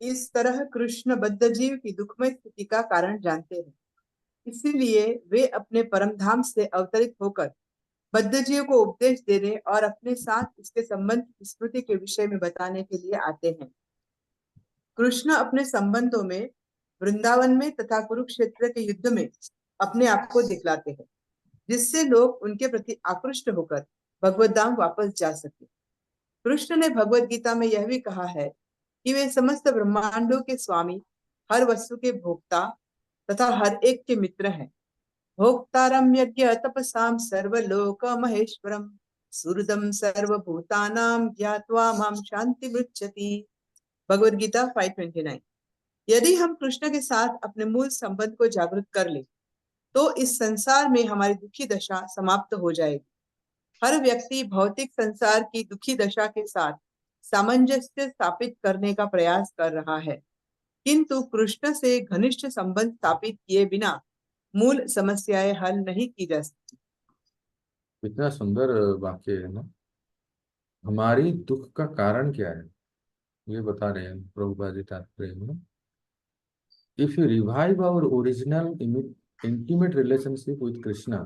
इस तरह कृष्ण बद्ध जीव की दुखमय स्थिति का कारण जानते हैं, इसीलिए वे अपने परम धाम से अवतरित होकर बद्ध जीव को उपदेश देने और अपने साथ इसके संबंध की स्मृति के विषय में बताने के लिए आते हैं। कृष्ण अपने संबंधों में वृंदावन में तथा कुरुक्षेत्र के युद्ध में अपने आप को दिखलाते हैं, जिससे लोग उनके प्रति आकृष्ट होकर भगवत धाम वापस जा सके। कृष्ण ने भगवत गीता में यह भी कहा है कि वे समस्त ब्रह्मांडों के स्वामी, हर वस्तु के भोक्ता तथा हर एक के मित्र हैं। भोक्तारम यज्ञ तपसाम सर्वलोक महेश्वरम सुहृदम सर्वभूतानां ज्ञात्वा माम शांति मृच्छति। भगवद गीता 5:29। यदि हम कृष्ण के साथ अपने मूल संबंध को जागृत कर ले तो इस संसार में हमारी दुखी दशा समाप्त हो जाएगी। हर व्यक्ति भौतिक संसार की दुखी दशा के साथ सामंजस्य स्थापित करने का प्रयास कर रहा है, किंतु कृष्ण से घनिष्ठ संबंध स्थापित किए बिना मूल समस्याएं हल नहीं की जा सकती। इतना सुंदर वाक्य है ना। हमारी दुख का कारण क्या है ये बता रहे हैं प्रभुपाद जी तात्पर्य में। If you revive our original intimate relationship with Krishna,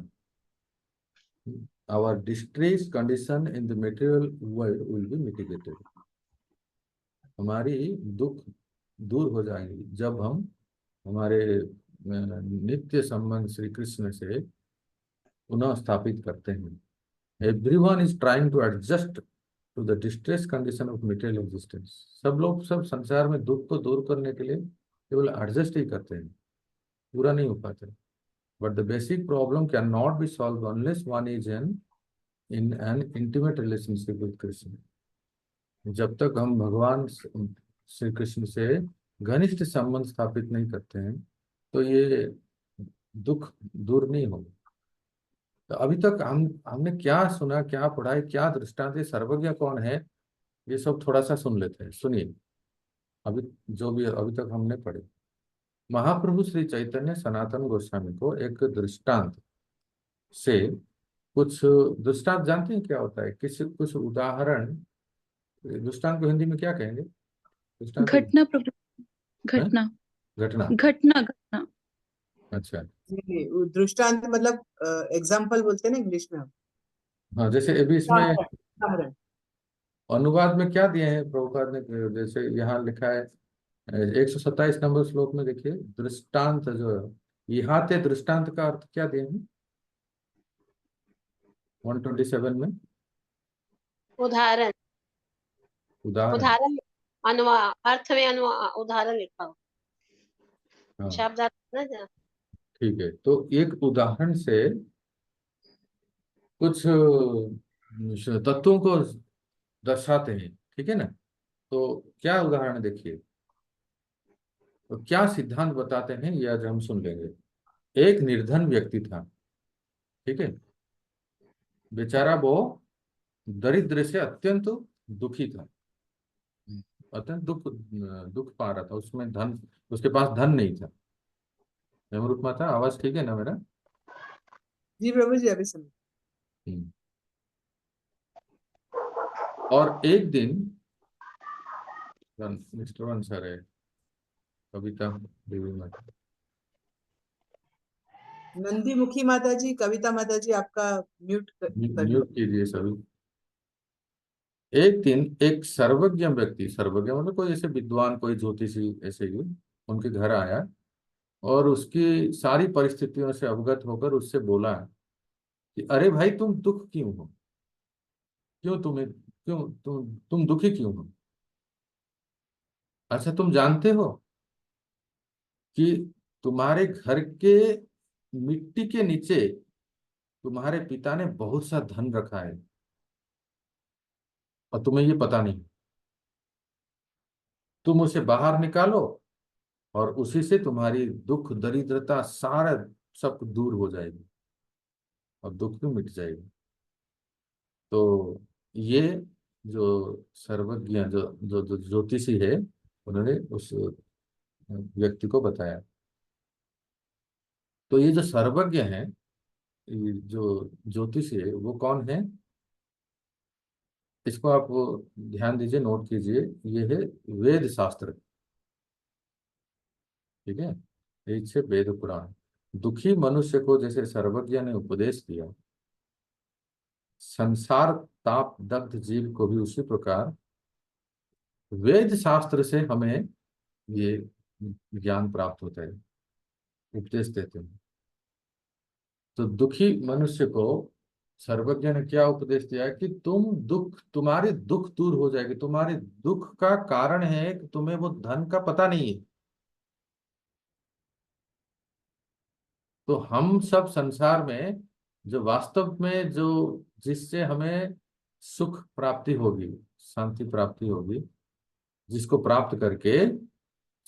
our distressed condition in the material world will be mitigated. हमारी दुख दूर हो जाएंगी जब हम हमारे नित्य संबंध श्री कृष्ण से पुनः स्थापित करते हैं। Everyone is trying to adjust to the distress condition of material existence. सब लोग सब संसार में दुख को दूर करने के लिए केवल एडजस्ट ही करते हैं, पूरा नहीं हो पाते। But the basic problem cannot be solved unless one is in an intimate relationship with Krishna. जब तक हम भगवान श्री कृष्ण से घनिष्ठ संबंध स्थापित नहीं करते हैं तो ये दुख दूर नहीं होगा। तो अभी तक हमने क्या सुना, क्या पढ़ा, क्या दृष्टांत, सर्वज्ञ कौन है, ये सब थोड़ा सा सुन लेते हैं। सुनिए अभी जो भी अभी तक हमने पढ़े। महाप्रभु श्री चैतन्य सनातन गोस्वामी को एक दृष्टांत से कुछ दृष्टांत जानते हैं क्या होता है, कुछ उदाहरण। दृष्टांत को हिंदी में क्या कहेंगे? घटना प्रभु, घटना घटना घटना घटना। अच्छा, दृष्टांत मतलब एग्जाम्पल बोलते हैं ना इंग्लिश में। हाँ, जैसे अभी इसमें अनुवाद में क्या दिए हैं प्रभुपाद ने, जैसे यहाँ लिखा है 127 नंबर श्लोक में देखिए, दृष्टांत जो है, यहाँ ते दृष्टांत का अर्थ क्या दिए हैं 127 में? उदाहरण उदाहरण अनुवाद, अर्थ में उदाहरण लिखा हो, हाँ, शब्द ना। ठीक है। तो एक उदाहरण से कुछ तत्वों को दर्शाते हैं, ठीक है ना। तो क्या उदाहरण देखिए, तो क्या सिद्धांत बताते हैं ये आज हम सुन लेंगे। एक निर्धन व्यक्ति था, ठीक है, बेचारा वो दरिद्र से अत्यंत दुखी था, अत्यंत दुख पा रहा था, उसमें धन, उसके पास धन नहीं था। हेमरूप माता आवाज ठीक है ना मेरा? जी प्रभु जी अभी सुन। और एक दिन मिस्टर वंसर है, कविता देवी माता, नंदी मुखी माता जी, कविता माता जी आपका म्यूट कीजिए सभी। एक दिन एक सर्वज्ञ व्यक्ति, सर्वज्ञ मतलब कोई ऐसे विद्वान, कोई ज्योतिषी, ऐसे ही उनके घर आया और उसकी सारी परिस्थितियों से अवगत होकर उससे बोला कि अरे भाई तुम दुख क्यों हो, क्यों तुम्हें क्यों तुम दुखी क्यों हो? अच्छा तुम जानते हो कि तुम्हारे घर के मिट्टी के नीचे तुम्हारे पिता ने बहुत सा धन रखा है और तुम्हें ये पता नहीं। तुम उसे बाहर निकालो और उसी से तुम्हारी दुख दरिद्रता सारा सब दूर हो जाएगी और दुख भी मिट जाएगी। तो ये जो सर्वज्ञ जो ज्योतिषी है उन्होंने उस व्यक्ति को बताया। तो ये जो सर्वज्ञ है, ये जो ज्योतिषी है, वो कौन है? इसको आप ध्यान दीजिए, नोट कीजिए। ये है वेद शास्त्र, ठीक है। एक से वेद पुराण। दुखी मनुष्य को जैसे सर्वज्ञ ने उपदेश दिया, संसार ताप दग्ध जीव को भी उसी प्रकार वेद शास्त्र से हमें ये ज्ञान प्राप्त होता है, उपदेश देते हैं। तो दुखी मनुष्य को सर्वज्ञ ने क्या उपदेश दिया कि तुम्हारे दुख दूर हो जाएगी। तुम्हारे दुख का कारण है कि तुम्हें वो धन का पता नहीं है। तो हम सब संसार में जो वास्तव में जो जिससे हमें सुख प्राप्ति होगी, शांति प्राप्ति होगी, जिसको प्राप्त करके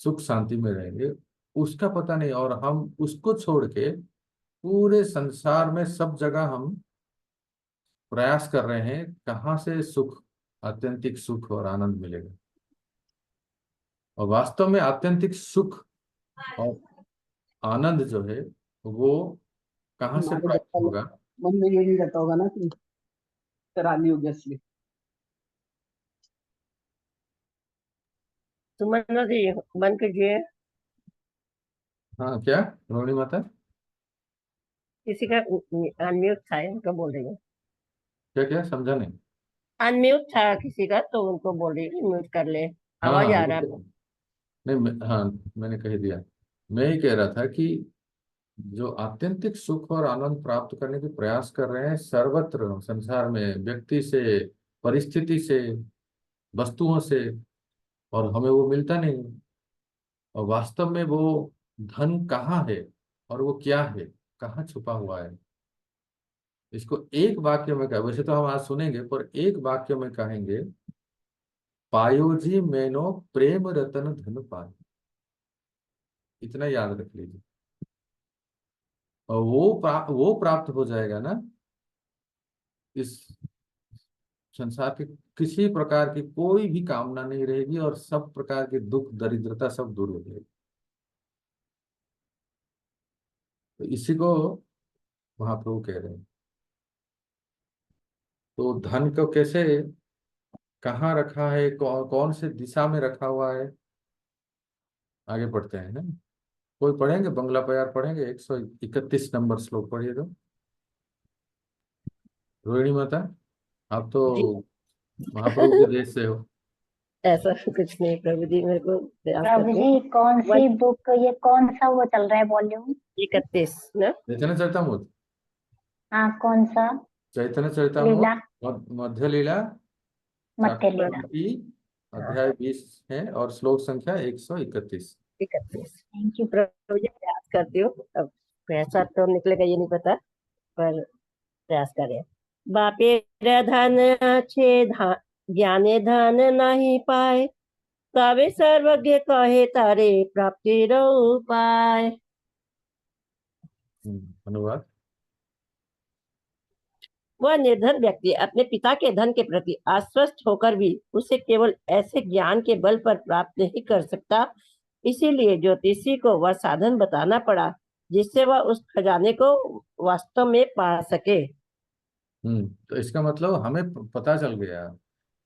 सुख शांति में रहेंगे, उसका पता नहीं। और हम उसको छोड़ के पूरे संसार में सब जगह हम प्रयास कर रहे हैं कहाँ से सुख, आत्यंतिक सुख और आनंद मिलेगा। और वास्तव में आत्यंतिक सुख और आनंद जो है वो कहाँ से हमारे प्राप्त जब होगा? मन में ये नहीं रहता होगा ना कि करानी होगी असली। सुमन जी बंद कीजिए। हाँ क्या रोहिणी माता? किसी का अनम्यूट था, उनको बोल रही हूँ। क्या क्या समझा नहीं? अनम्यूट था किसी का, तो उनको बोल रही हूँ म्यूट कर ले, हाँ आवाज हाँ आ वो रहा है। तो नहीं हाँ मैंने कह दिया। मैं ही कह रहा था कि जो आत्यंतिक सुख और आनंद प्राप्त करने के प्रयास कर रहे हैं सर्वत्र संसार में, व्यक्ति से, परिस्थिति से, वस्तुओं से, और हमें वो मिलता नहीं है। और वास्तव में वो धन कहाँ है और वो क्या है, कहाँ छुपा हुआ है, इसको एक वाक्य में कहा। वैसे तो हम आज सुनेंगे, पर एक वाक्य में कहेंगे, पायोजी मैनो प्रेम रतन धन पाए। इतना याद रख लीजिए। और वो प्राप्त हो जाएगा ना, इस संसार के किसी प्रकार की कोई भी कामना नहीं रहेगी और सब प्रकार के दुख दरिद्रता सब दूर हो जाएगी। तो इसी को महाप्रभु कह रहे हैं। तो धन को कैसे, कहाँ रखा है, कौन से दिशा में रखा हुआ है, आगे बढ़ते हैं ना। कोई पढ़ेंगे बंगला प्यार पढ़ेंगे? 131 नंबर श्लोक पढ़िए तो। रोहिणी माता आप तो जी महाप्रभु के देश से हो। ऐसा कुछ नहीं प्रभु जी, मेरे को प्रयास प्रभु करते जी कौन वन सी बुक, ये कौन सा वो चल रहा है वॉल्यूम? 31 ना। चैतन्य चरितमृत, हाँ कौन सा? चैतन्य चरितमृत लीला, मध्य लीला, मध्य चैप्टर लीला। 20, हाँ अध्याय 20 है और श्लोक संख्या 131। 31। Thank you. प्रभु जी प्रयास करती हूँ, अब कैसा तो निकलेगा ये नहीं पता, पर प्रयास करें। बापेर धन अच्छे ज्ञाने धन नहीं पाए, तबे सर्वज्ञ कहे तारे प्राप्ति उपाय। अनुवाद। वह निर्धन व्यक्ति अपने पिता के धन के प्रति आश्वस्त होकर भी उसे केवल ऐसे ज्ञान के बल पर प्राप्त नहीं कर सकता। इसीलिए ज्योतिषी को वह साधन बताना पड़ा जिससे वह उस खजाने को वास्तव में पा सके। तो इसका मतलब हमें पता चल गया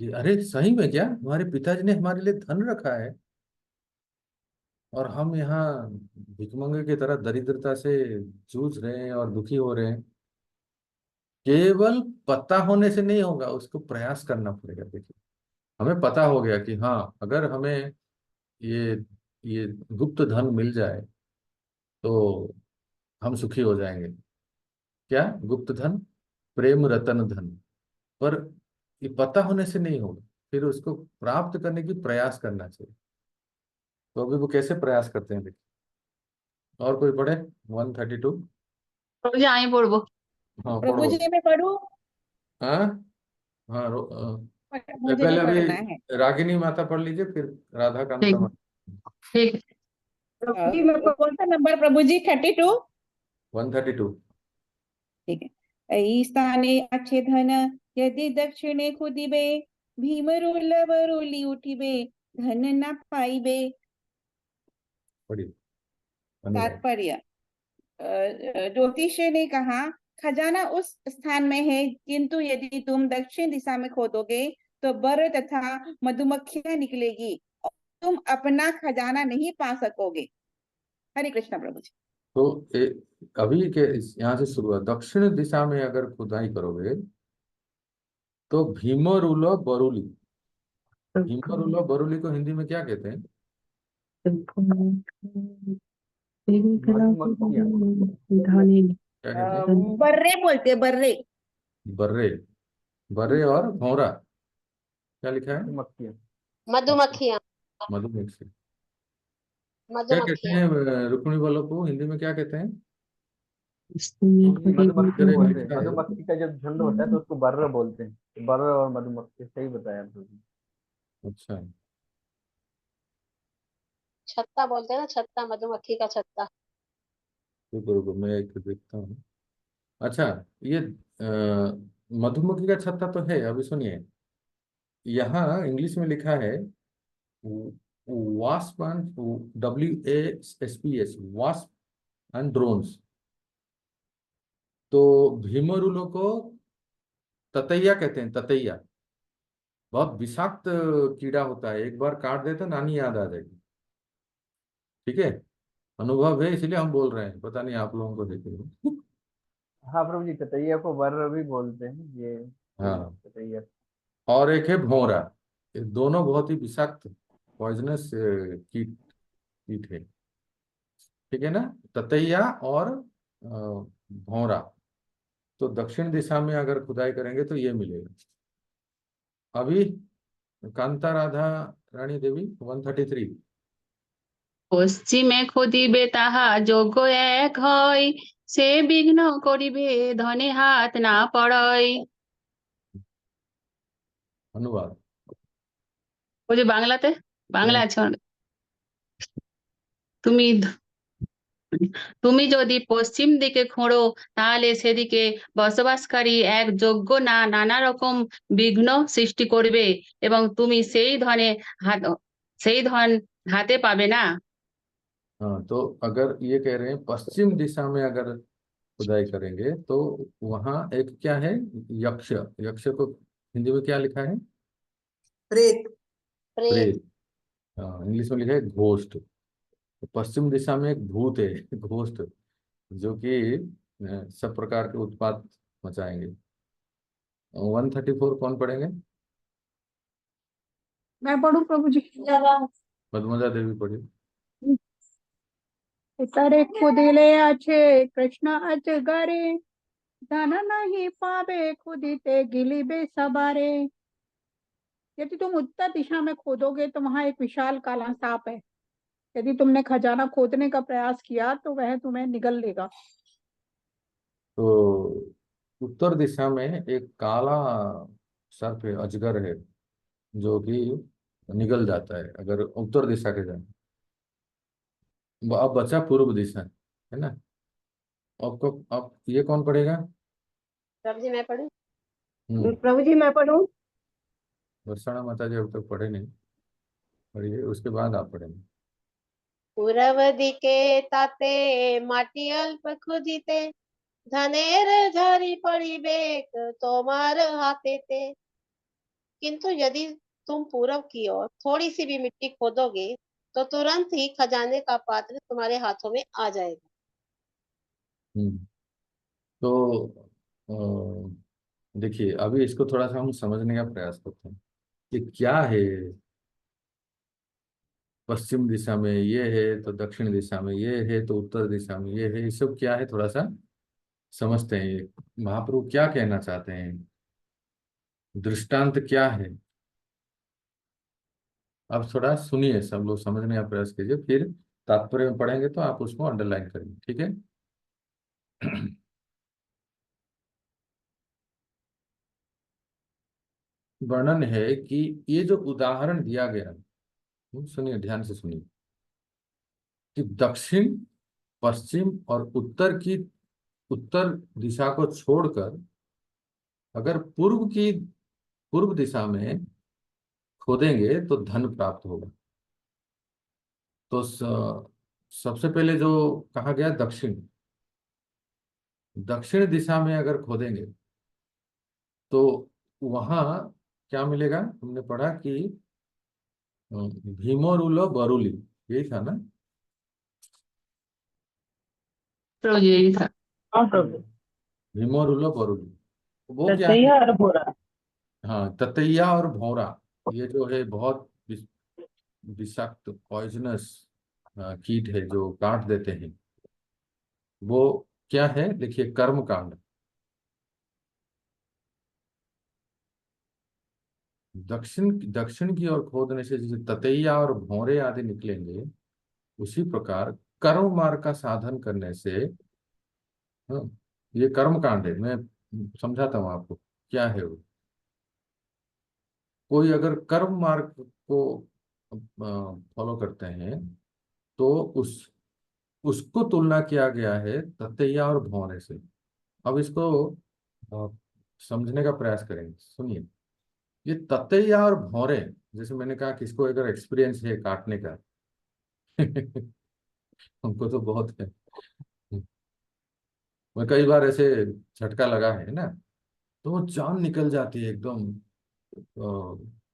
कि अरे सही में क्या हमारे पिताजी ने हमारे लिए धन रखा है और हम यहाँ भिखमंगे की तरह दरिद्रता से जूझ रहे हैं और दुखी हो रहे हैं। केवल पता होने से नहीं होगा, उसको प्रयास करना पड़ेगा। देखिए हमें पता हो गया कि हाँ, अगर हमें ये ये गुप्त धन मिल जाए तो हम सुखी हो जाएंगे। क्या गुप्त धन? प्रेम रतन धन। पर ये पता होने से नहीं होगा, फिर उसको प्राप्त करने की प्रयास करना चाहिए। तो अभी वो कैसे प्रयास करते हैं देखिए। और कोई पढ़े 132? প্রভুজি আমি পড়বো। हाँ प्रभु पढ़ो। जी मैं पढ़ूं? हाँ हाँ मुझे पहले भी अभी पढ़ना है। रागिनी माता पढ़ लीजिए, फिर राधा ঠিক कांता माता। ঠিক प्रभु जी मैं कौन सा नंबर प्रभु जी? 32? 132। ठीक है। ईशाने अच्छे धन यदि दक्षिणे खुदिबे, भीमरुल बरुली उठिबे, धन न पाइबे। पढ़िए अनुवाद। तात्पर्य, ज्योतिष ने कहा खजाना उस स्थान में है, किंतु यदि तुम दक्षिण दिशा में खोदोगे तो बर तथा मधुमक्खियां निकलेगी और तुम अपना खजाना नहीं पा सकोगे। हरे कृष्णा प्रभु जी। तो अभी के यहाँ से शुरुआत, दक्षिण दिशा में अगर खुदाई करोगे तो भीमरुल बरुली। भीमरुल बरुली को हिंदी में क्या कहते हैं? मधुमक्खियां। क्या कहते हैं? बर्रे बोलते, बर्रे। बर्रे। बर्रे और भौरा। क्या लिखा है? मधुमक्खियां। मधुमक्खियां। मधुमक्खी। क्या कहते मधुमक्खियां। हैं रुक्मिणी वालों को हिंदी में क्या कहते हैं? मधुमक्खी इधर एक बोलते हैं। लिखा है। मधुमक्खी का जब झुंड होता है तो उसको बर्र बोलते हैं। बर्र और मधुमक्खी, सही बताया प्रभु जी। अच्छा छत्ता बोलते हैं ना, छत्ता, मधुमक्खी का छत्ता। रुको रुको, मैं एक देखता हूँ। अच्छा, ये मधुमक्खी का छत्ता तो है। अभी सुनिए, यहाँ इंग्लिश में लिखा है wasp and WASPS, wasp and drones. तो भीमरुलों को ततैया कहते हैं। ततैया बहुत विषाक्त कीड़ा होता है, एक बार काट दे तो नानी याद आ जाएगी। ठीक है, अनुभव है इसलिए हम बोल रहे हैं, पता नहीं आप लोगों को देखेंगे। हाँ प्रभु जी, ततैया को बर्र भी बोलते हैं ये। हाँ, ततैया। और एक है भौरा। ये दोनों बहुत ही विषाक्त पॉइजनस कीट कीट है। ठीक है ना, ततैया और भौरा। तो दक्षिण दिशा में अगर खुदाई करेंगे तो ये मिलेगा। अभी कांता राधा रानी देवी 133। পশ্চিমে খুদিবে তাহা যোগ্য এক হয়, সে বিঘ্ন করিবে ধনে হাত না পড়য়। अनुवाद। ওই যে বাংলাতে, বাংলা আছে অনেক। তুমি তুমি যদি পশ্চিম দিকে খোঁড়ো তাহলে সেদিকে বসবাসকারী এক যজ্ঞ নানা রকম বিঘ্ন সৃষ্টি করবে এবং তুমি সেই ধন হাতে পাবে না। हाँ, तो अगर ये कह रहे हैं पश्चिम दिशा में अगर खुदाई करेंगे तो वहां एक क्या है? यक्ष। यक्ष को हिंदी में क्या लिखा है? प्रेत। प्रेत। प्रेत। हाँ, इंग्लिश में लिखा है घोस्ट। तो पश्चिम दिशा में एक भूत है घोस्ट, जो कि सब प्रकार के उत्पात मचाएंगे। 134 कौन पढ़ेंगे? मैं पढ़ूं प्रभु जी? मधुमजा देवी पढ़ी। इतरे खुदिले अच्छे कृष्ण अजगरे, धन नहीं पावे खुदिते गिलिबे सबारे। यदि तुम उत्तर दिशा में खोदोगे तो वहां एक विशाल काला सांप है। यदि तुमने खजाना खोदने का प्रयास किया तो वह तुम्हें निगल लेगा। तो उत्तर दिशा में एक काला सर्प है, अजगर है, जो कि निगल जाता है अगर उत्तर दिशा के जाए। अब बचा पूर्व दिशा, है ना? आपको अब ये कौन पढ़ेगा? प्रभु जी मैं पढ़ूं? प्रभु जी मैं पढ़ूं? वर्षाणा माता जी अब तक पढ़े नहीं, पढ़िए, उसके बाद आप पढ़ेंगे। पूरब दिके ताते माटी अल्प खुदिते, धनेर झारी पड़िबे तोमार हाथेते। किंतु यदि तुम पूरब की ओर थोड़ी सी भी मिट्टी खोदोगे तो तुरंत ही खजाने का पात्र तुम्हारे हाथों में आ जाएगा। हम्म तो देखिए, अभी इसको थोड़ा सा हम समझने का प्रयास करते हैं कि क्या है। पश्चिम दिशा में ये है तो दक्षिण दिशा में ये है तो उत्तर दिशा में ये है, ये सब क्या है थोड़ा सा समझते हैं। ये महाप्रभु क्या कहना चाहते हैं, दृष्टांत क्या है। अब थोड़ा सुनिए, सब लोग समझने का प्रयास कीजिए, फिर तात्पर्य में पढ़ेंगे तो आप उसको अंडरलाइन करेंगे, ठीक है। वर्णन है कि ये जो उदाहरण दिया गया, सुनिए ध्यान से सुनिए, कि दक्षिण पश्चिम और उत्तर दिशा को छोड़कर अगर पूर्व दिशा में खोदेंगे तो धन प्राप्त होगा। तो सबसे पहले जो कहा गया दक्षिण दिशा में अगर खोदेंगे तो वहां क्या मिलेगा, हमने पढ़ा कि भीमोरुलो बरुली, यही था ना प्रभु जी यही था। हाँ प्रभु। भीमोरुलो बरुली, वो क्या है, ततैया और भोरा। हाँ ततैया और भौरा, ये जो है बहुत विषाक्त पॉइजनस कीट है जो काट देते हैं। वो क्या है, देखिए कर्म कांड। दक्षिण की ओर खोदने से जैसे ततैया और भौरे आदि निकलेंगे, उसी प्रकार कर्म मार्ग का साधन करने से, हाँ, ये कर्म कांड है, मैं समझाता हूँ आपको क्या है वो। कोई अगर कर्म मार्ग को फॉलो करते हैं तो उसको तुलना किया गया है ततैया और भौरे से। अब इसको अ, समझने का प्रयास करेंगे, सुनिए। ये ततैया और भौरे, जैसे मैंने कहा कि इसको अगर एक्सपीरियंस है काटने का हमको तो बहुत है, मैं कई बार ऐसे झटका लगा है ना, तो वो जान निकल जाती है एकदम।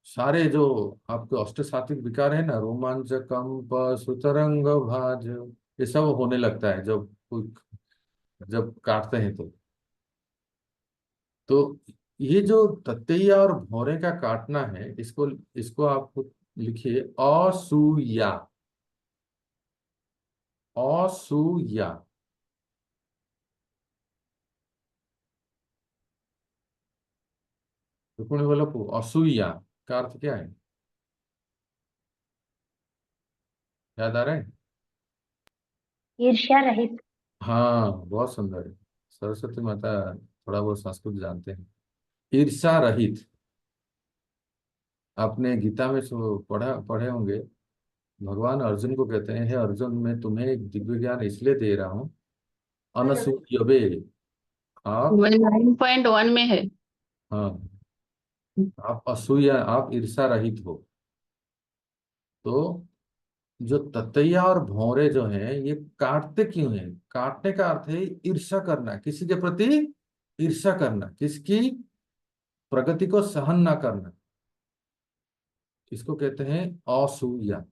सारे जो आपके अष्टसात्विक विकार है ना, रोमांच कंप सुतरंग भाज, ये सब होने लगता है जब काटते हैं तो ये जो ततैया और भौरे का काटना है, इसको इसको आप लिखिए असूया। असूया, रुक्मिणी बोलो असूया का अर्थ क्या है, याद आ रहा है? ईर्ष्या रहित। हाँ बहुत सुंदर है, सरस्वती माता थोड़ा बहुत संस्कृत जानते हैं। ईर्षा रहित, आपने गीता में पढ़े होंगे, भगवान अर्जुन को कहते हैं, हे अर्जुन मैं तुम्हें एक दिव्य ज्ञान इसलिए दे रहा हूँ, अनसूयवे, आप, 9.1 में है। हाँ, आप असूया, आप ईर्षा रहित हो। तो जो ततैया और भौरे जो हैं ये काटते क्यों हैं, काटने का अर्थ है ईर्षा करना, किसी के प्रति ईर्षा करना, किसकी प्रगति को सहन ना करना, इसको कहते हैं असूया।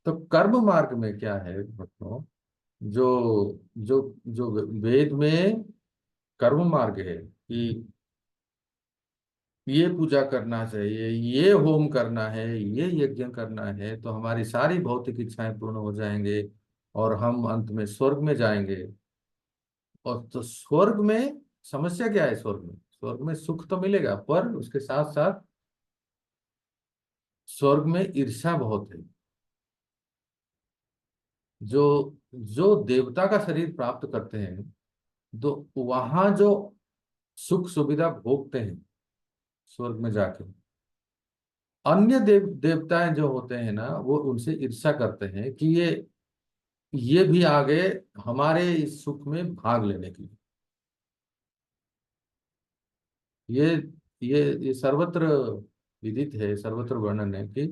तो कर्म मार्ग में क्या है भक्तों, जो जो जो वेद में कर्म मार्ग है कि ये पूजा करना चाहिए, ये होम करना है, ये यज्ञ करना है, तो हमारी सारी भौतिक इच्छाएं पूर्ण हो जाएंगे और हम अंत में स्वर्ग में जाएंगे। और तो स्वर्ग में समस्या क्या है, स्वर्ग में सुख तो मिलेगा, पर उसके साथ साथ स्वर्ग में ईर्ष्या बहुत है। जो जो देवता का शरीर प्राप्त करते हैं तो वहां जो सुख सुविधा भोगते हैं स्वर्ग में जाके, अन्य देवताएं जो होते हैं ना, वो उनसे ईर्ष्या करते हैं कि ये भी आगे हमारे इस सुख में भाग लेने के लिए। ये ये सर्वत्र विदित है, सर्वत्र वर्णन है कि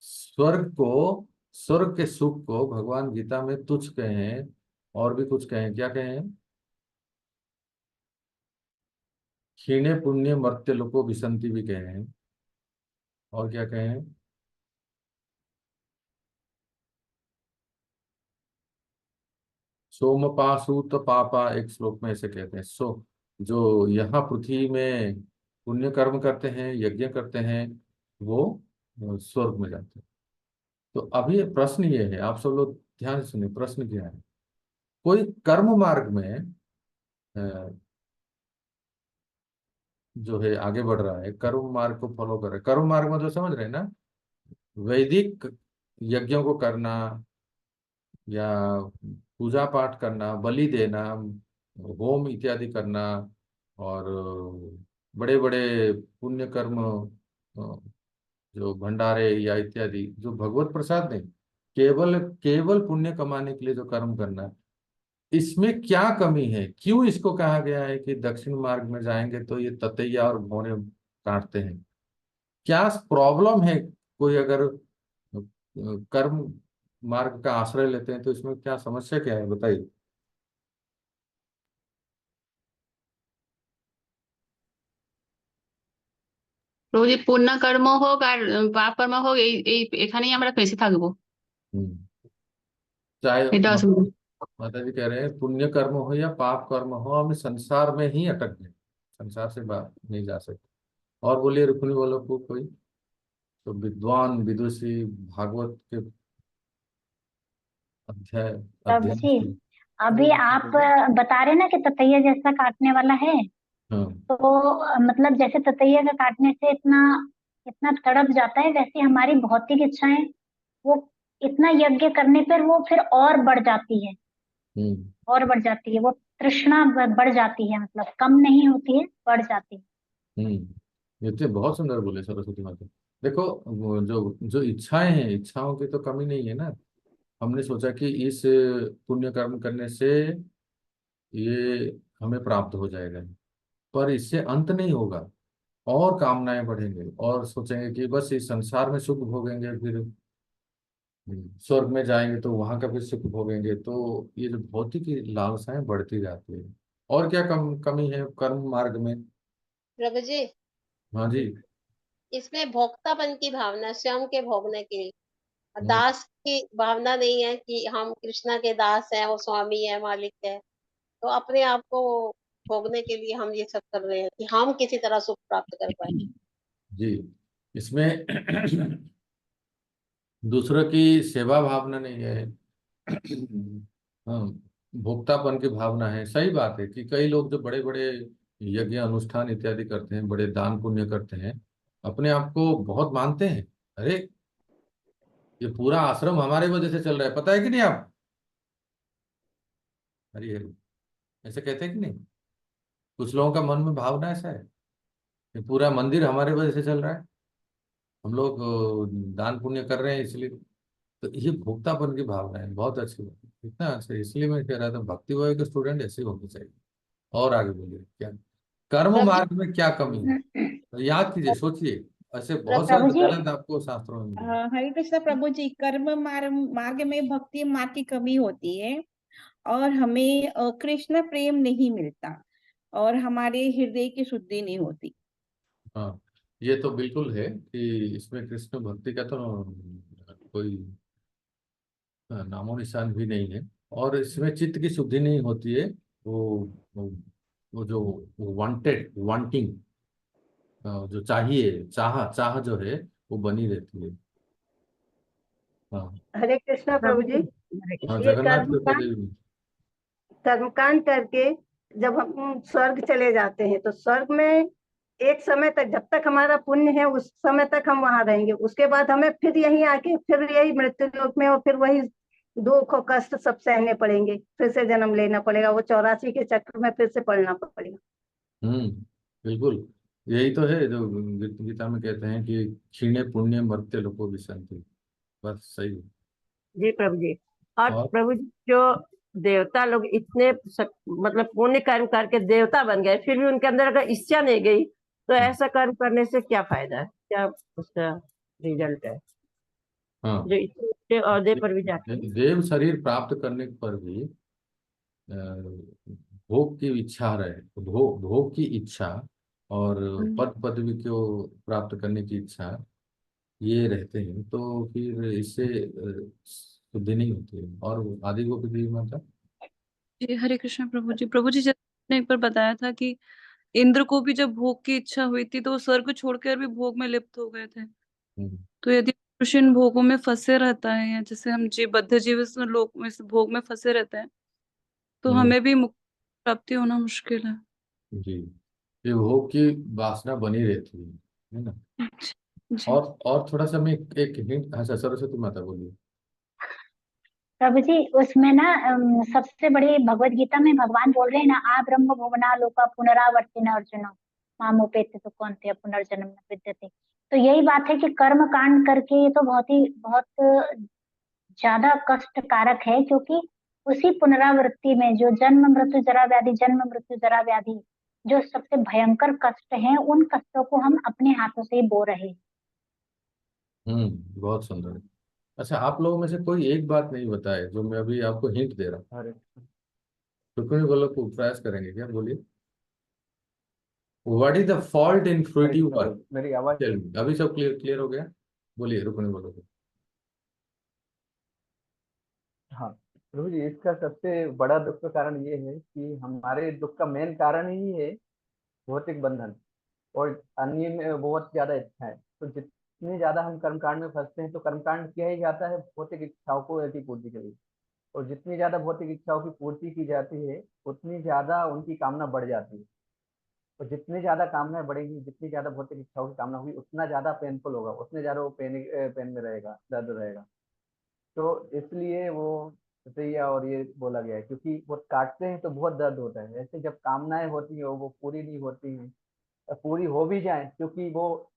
स्वर्ग के सुख को भगवान गीता में तुच्छ कहे हैं, और भी कुछ कहे हैं, क्या कहे हैं, क्षीणे पुण्य मर्त्य लोको विसंति भी कहे हैं, और क्या कहे हैं, सोमपासूत पापा, एक श्लोक में ऐसे कहते हैं। जो यहाँ पृथ्वी में पुण्य कर्म करते हैं, यज्ञ करते हैं, वो स्वर्ग में जाते हैं। तो अभी प्रश्न ये है, आप सब लोग ध्यान से सुनिए, प्रश्न क्या है। कोई कर्म मार्ग में जो है आगे बढ़ रहा है, कर्म मार्ग को फॉलो कर रहा है, कर्म मार्ग में तो समझ रहे हैं ना, वैदिक यज्ञों को करना या पूजा पाठ करना, बलि देना, होम इत्यादि करना, और बड़े बड़े पुण्य कर्म, जो भंडारे या इत्यादि, जो भगवत प्रसाद नहीं, केवल केवल पुण्य कमाने के लिए जो कर्म करना है, इसमें क्या कमी है? क्यों इसको कहा गया है कि दक्षिण मार्ग में जाएंगे तो ये ततैया और घोड़े काटते हैं? क्या प्रॉब्लम है? कोई अगर कर्म मार्ग का आश्रय लेते हैं तो इसमें क्या समस्या, क्या है, बताइए। প্রভুজি পুণ্য কর্ম হোক আর পাপ কর্ম হোক, এই এখানেই আমরা ফেঁসে থাকবো, हम्म। चाहे এটা অসুবিধা। माता जी कह रहे हैं पुण्य कर्म हो या पाप कर्म हो, हम इस संसार में ही अटक गए, संसार से बाहर नहीं जा सकते। और बोलिए रुक्मिणी, बोलो को कोई तो विद्वान विदुषी भागवत के अध्याय तब अध्ययन जी अभी आप बता रहे ना कि ततैया जैसा काटने वाला है, हाँ तो मतलब जैसे ततैया का काटने से इतना इतना तड़प जाता है, वैसे हमारी भौतिक इच्छाएं वो इतना यज्ञ करने पर वो फिर और बढ़ जाती है, और बढ़ जाती है, वो तृष्णा बढ़ जाती है, मतलब कम नहीं होती है, बढ़ जाती है। ये तो बहुत सुंदर बोले सरस्वती माता। देखो, वो जो जो इच्छाएं हैं, इच्छाओं की तो कमी नहीं है ना। हमने सोचा कि इस पुण्य कर्म करने से ये हमें प्राप्त हो जाएगा, पर इससे अंत नहीं होगा, और कामनाएं बढ़ेंगे, और सोचेंगे कि बस इस संसार में सुख भोगेंगे, फिर स्वर्ग में जाएंगे तो वहां का भी सुख भोगेंगे। तो ये जो भौतिक की लालसाएं बढ़ती जाती है। और क्या कमी है कर्म मार्ग में? प्रभु जी, हाँ जी। इसमें भोक्तापन की भावना, स्वयं के भोगने के लिए, हम्म, दास की भावना नहीं है कि हम कृष्णा के दास हैं, वो स्वामी है, मालिक है। तो अपने आप को भोगने के लिए हम ये सब कर रहे हैं कि हम किसी तरह सुख प्राप्त कर पाए। जी। इसमें दूसरों की सेवा भावना नहीं है। हाँ, भोक्तापन की भावना है। सही बात है कि कई लोग जो बड़े बड़े यज्ञ अनुष्ठान इत्यादि करते हैं, बड़े दान पुण्य करते हैं, अपने आप को बहुत मानते हैं। अरे, ये पूरा आश्रम हमारे वजह से चल रहा है, पता है कि नहीं आप? हरी हरी, ऐसे कहते हैं कि नहीं? कुछ लोगों का मन में भावना ऐसा है कि पूरा मंदिर हमारे वजह से चल रहा है, हम लोग दान पुण्य कर रहे हैं इसलिए। तो ये भोक्तापन की भावना है, बहुत अच्छी बात है, इतना अच्छा। इसलिए मैं कह रहा था भक्ति भाव के स्टूडेंट ऐसे होने चाहिए। और आगे बोलिए, क्या कर्म प्रभु मार्ग में क्या कमी है? तो याद कीजिए, सोचिए, ऐसे बहुत प्रभु सारे जी गलत आपको शास्त्रों में मिले। हरे कृष्ण प्रभु जी, कर्म मार्ग में भक्ति मार्ग की कमी होती है, और हमें कृष्ण प्रेम नहीं मिलता, और हमारे हृदय की शुद्धि नहीं होती। हाँ, ये तो बिल्कुल है कि इसमें कृष्ण भक्ति का तो कोई नामो निशान भी नहीं है। और इसमें चित्त की शुद्धि नहीं होती है। वो वो, वो जो वांटिंग, जो चाहिए, चाह चाह जो है वो बनी रहती है। हाँ हरे कृष्णा प्रभु जी। हाँ, ये जगन्नाथ कृपा देवी। कर्मकांड करके जब हम स्वर्ग चले जाते हैं तो स्वर्ग में एक समय तक, जब तक हमारा पुण्य है उस समय तक हम वहां रहेंगे। उसके बाद हमें फिर यहीं आके फिर यही मृत्यु लोक में और फिर वही दुख और कष्ट सब सहने पड़ेंगे, फिर से जन्म लेना पड़ेगा, वो 84 के चक्र में फिर से पड़ना पड़ेगा। बिल्कुल, यही तो है जो गीता में कहते हैं कि क्षीणे पुण्य मर्त्य लोको विशन्ति। बस सही है। जी प्रभु जी। और और प्रभु जी, जो देवता लोग इतने मतलब पुण्य कर्म करके देवता बन गए, फिर भी उनके अंदर अगर इच्छा नहीं गई, तो ऐसा कर्म करने से क्या फायदा है, क्या उसका रिजल्ट है? हाँ, जो इतने ऊंचे ओहदे पर भी जाते हैं। देव शरीर प्राप्त करने पर भी अ, भोग की इच्छा रहे, भोग की इच्छा और पद पदवी को प्राप्त करने की इच्छा, ये रहते हैं, तो फिर इससे शुद्धि नहीं होती है। और आदि गोपी देवी माता। जी हरे कृष्ण प्रभु जी। प्रभु जी, जैसे आपने एक बार बताया था कि इंद्र को भी जब भोग की इच्छा हुई थी तो वो स्वर्ग छोड़कर भी भोग में लिप्त हो गए थे। हम्म, तो यदि मनुष्य इन भोगों में फंसे रहता है, या जैसे हम बद्ध जीव इस लोक में, इस भोग में फंसे रहते हैं, तो हमें भी मुक्ति प्राप्ति होना मुश्किल है। जी, ये भोग की वासना बनी रहती है ना। जी। और थोड़ा सा मैं एक हिंट। अच्छा, सरस्वती माता बोलिए। प्रभु जी उसमें ना सबसे बड़ी भगवत गीता में भगवान बोल रहे हैं ना, आ ब्रह्म भुवना लोका पुनरावर्तिन अर्जुन मामुपेत्य तो कौन्तेय पुनर्जन्म न विद्यते। तो यही बात है कि कर्म कांड करके ये तो बहुत ज्यादा कष्टकारक है, क्योंकि उसी पुनरावृत्ति में जो जन्म मृत्यु जरा व्याधि, जन्म मृत्यु जरा व्याधि, जो सबसे भयंकर कष्ट है, उन कष्टों को हम अपने हाथों से ही बो रहे हैं। बहुत सुंदर। अच्छा, आप लोगों में से कोई एक बात नहीं बताए जो मैं अभी आपको हिंट दे रहा हूँ। हरे तो कोई बोलो को प्रयास करेंगे क्या? बोलिए। What is the fault in fruitive work? मेरी आवाज अभी सब क्लियर हो गया? बोलिए, रुकने बोलो। हाँ प्रभु जी, इसका सबसे बड़ा दुख का कारण ये है कि हमारे दुख का मेन कारण ही है भौतिक बंधन, और अन्य में बहुत ज्यादा इच्छा है। तो जितने ज्यादा हम कर्मकांड में फंसते हैं, तो कर्मकांड किया ही जाता है भौतिक इच्छाओं को यदि पूर्ति के लिए, और जितनी ज्यादा भौतिक इच्छाओं की पूर्ति की जाती है, उतनी ज्यादा उनकी कामना बढ़ जाती है। और जितनी ज्यादा कामनाएं बढ़ेंगी, जितनी ज्यादा भौतिक इच्छाओं की कामना होगी, उतना ज्यादा पेनफुल होगा, उतने ज्यादा वो पेन में रहेगा, दर्द रहेगा। तो इसलिए वो सतैया और ये बोला गया है, क्योंकि वो काटते हैं तो बहुत दर्द होता है। ऐसे जब कामनाएं होती है वो पूरी नहीं होती हैं, पूरी हो भी जाए, क्योंकि वो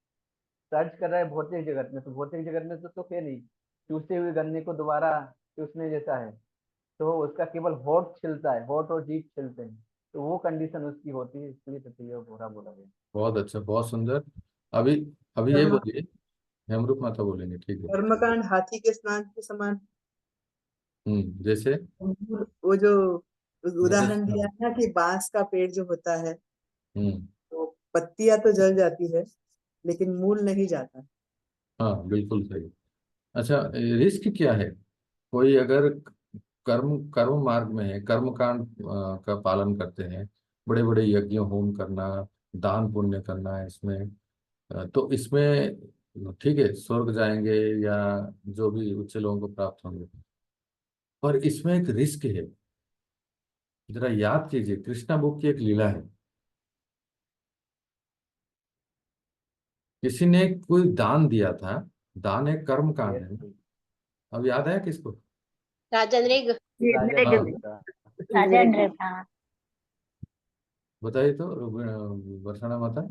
सर्च कर रहा है भौतिक जगत में, तो भौतिक जगत में तो सुख है नहीं, चूसे हुए गन्ने को दोबारा चूसने जैसा है। तो उसका केवल होठ छिलता है, होठ और जीभ छिलते हैं, तो वो कंडीशन उसकी होती है, इसलिए तृतीय बुरा बोला गया। बहुत अच्छा, बहुत सुंदर। अभी अभी ये कर्म बोलिए। हेमरूप माता बोलेंगे, ठीक है। कर्मकांड हाथी के स्नान के समान। जैसे वो जो उदाहरण जैसे दिया था कि बांस का पेड़ जो होता है, हम्म तो पत्तियां तो जल जाती है लेकिन मूल नहीं जाता। हाँ, बिल्कुल सही। अच्छा, रिस्क क्या है? कोई अगर कर्म कर्म मार्ग में है, कर्म कांड का पालन करते हैं, बड़े बड़े यज्ञ होम करना, दान पुण्य करना है इसमें, तो इसमें ठीक है, स्वर्ग जाएंगे या जो भी उच्च लोगों को प्राप्त होंगे। पर इसमें एक रिस्क है। जरा याद कीजिए, कृष्णा बुक की एक लीला है। किसी ने कोई दान दिया था। दान एक कर्म कांड है ना। अब याद है किसको? राजन ऋग। राजा नृप, हाँ। बताइए तो, वर्षाना माता।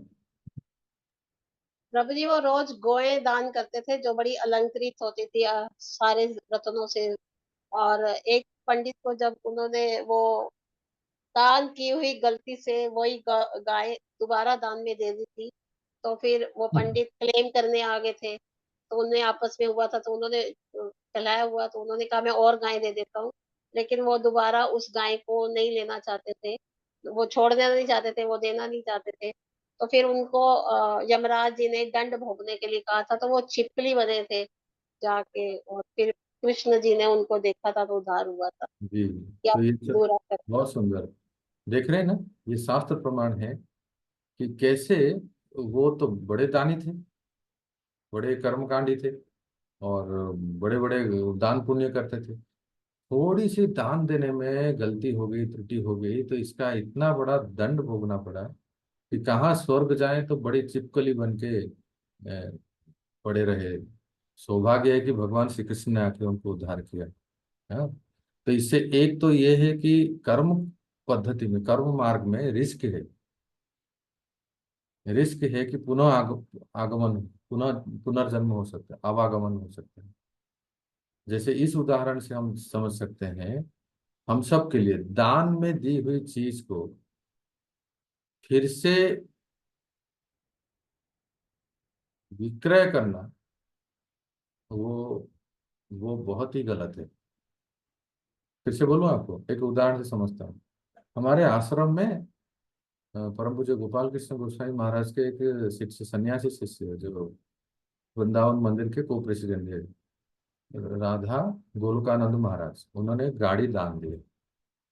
प्रभु जी वो रोज गोएं दान करते थे, जो बड़ी अलंकृत होती थी सारे रत्नों से। और एक पंडित को जब उन्होंने वो दान की हुई गलती से वही गाय दोबारा दान में दे दी थी, तो फिर वो पंडित क्लेम करने आ गए थे। तो उन्हें आपस में हुआ था, तो उन्होंने चलाया हुआ, तो उन्होंने कहा मैं और गाय दे देता हूँ। लेकिन वो दोबारा उस गाय को नहीं लेना चाहते थे, वो छोड़ना नहीं चाहते थे, वो देना नहीं चाहते थे। तो फिर उनको यमराज जी ने दंड भोगने के लिए कहा था, तो वो छिपकली बने थे जाके, और फिर कृष्ण जी ने उनको देखा था तो उद्धार हुआ था। जी, या तो ये बुरा कर। बहुत सुंदर। देख रहे हैं ना, ये शास्त्र प्रमाण है कि कैसे वो तो बड़े दानी थे, बड़े कर्मकांडी थे, और बड़े बड़े दान पुण्य करते थे। थोड़ी सी दान देने में गलती हो गई, त्रुटि हो गई, तो इसका इतना बड़ा दंड भोगना पड़ा कि कहाँ स्वर्ग जाए तो बड़ी चिपकली बन के पड़े रहे। सौभाग्य है कि भगवान श्री कृष्ण ने आके उनको उद्धार किया। हाँ, तो इससे एक तो ये है कि कर्म पद्धति में, कर्म मार्ग में रिस्क है। रिस्क है कि आगमन, पुनः पुनर्जन्म हो सकता है, आवागमन हो सकता है। जैसे इस उदाहरण से हम समझ सकते हैं, हम सब के लिए दान में दी हुई चीज को फिर से विक्रय करना, वो वो बहुत ही गलत है। फिर से बोलूं आपको, एक उदाहरण से समझता हूँ। हमारे आश्रम में परम पूज्य गोपाल कृष्ण गोस्वामी महाराज के एक शिष्य, सन्यासी शिष्य है, जो वृंदावन मंदिर के को प्रेसिडेंट है, राधा गोलोकानंद महाराज। उन्होंने एक गाड़ी दान दी।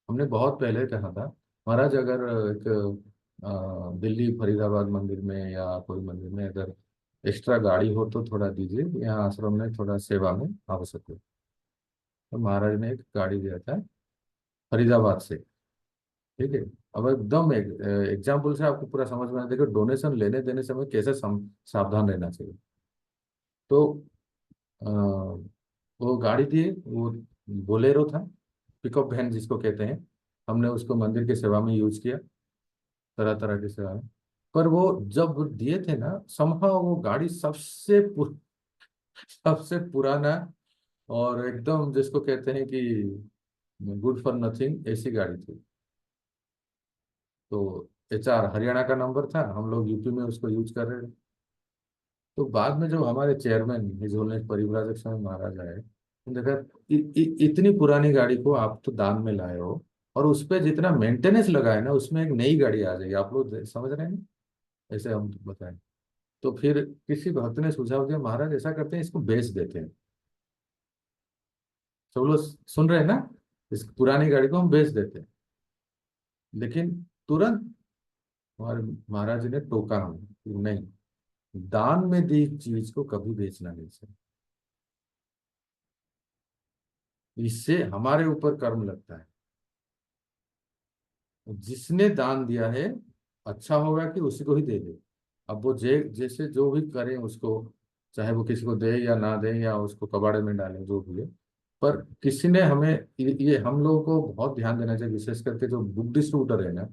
हमने बहुत पहले कहा था, महाराज अगर एक दिल्ली फरीदाबाद मंदिर में या कोई मंदिर में अगर एक्स्ट्रा गाड़ी हो तो थोड़ा दीजिए, यहाँ आश्रम में थोड़ा सेवा में आवश्यक है। तो महाराज ने एक गाड़ी दिया था फरीदाबाद से। ठीक है। अब एकदम एक एग्जाम्पल से आपको पूरा समझ में आए। देखो डोनेशन लेने देने समय कैसे सावधान रहना चाहिए। तो अ, वो गाड़ी थी, वो बोलेरो था, पिकअप वैन जिसको कहते हैं। हमने उसको मंदिर की सेवा में यूज किया, तरह तरह की सेवा में। पर वो जब दिए थे ना, समहाउ वो गाड़ी सबसे पुराना और एकदम जिसको कहते हैं कि गुड फॉर नथिंग ऐसी गाड़ी थी। तो HR हरियाणा का नंबर था, हम लोग यूपी में उसको यूज कर रहे थे। तो बाद में जब हमारे chairman his wholeness परिव्राजक Swami Maharaj आए, तो देखा इतनी पुरानी गाड़ी को आप तो दान में लाए हो, और उस पर जितना मेंटेनेंस लगा है ना, उसमें एक नई गाड़ी आ जाएगी। आप लोग समझ रहे हैं ना? ऐसे हम बताएं। तो फिर किसी भक्त ने सुझाव दिया, महाराज ऐसा करते हैं, इसको बेच देते हैं। सब लोग सुन रहे हैं ना? इस पुरानी गाड़ी को हम बेच देते हैं। लेकिन तुरंत हमारे महाराज ने टोका हमें कि नहीं, दान में दी चीज को कभी बेचना नहीं चाहिए। इससे हमारे ऊपर कर्म लगता है। जिसने दान दिया है, अच्छा होगा कि उसी को ही दे दे। अब वो जैसे जो भी करें उसको, चाहे वो किसी को दे या ना दे, या उसको कबाड़े में डालें, जो भी है। पर किसी ने हमें ये हम लोगों को बहुत ध्यान देना चाहिए, विशेष करके जो बुक डिस्ट्रीब्यूटर है ना।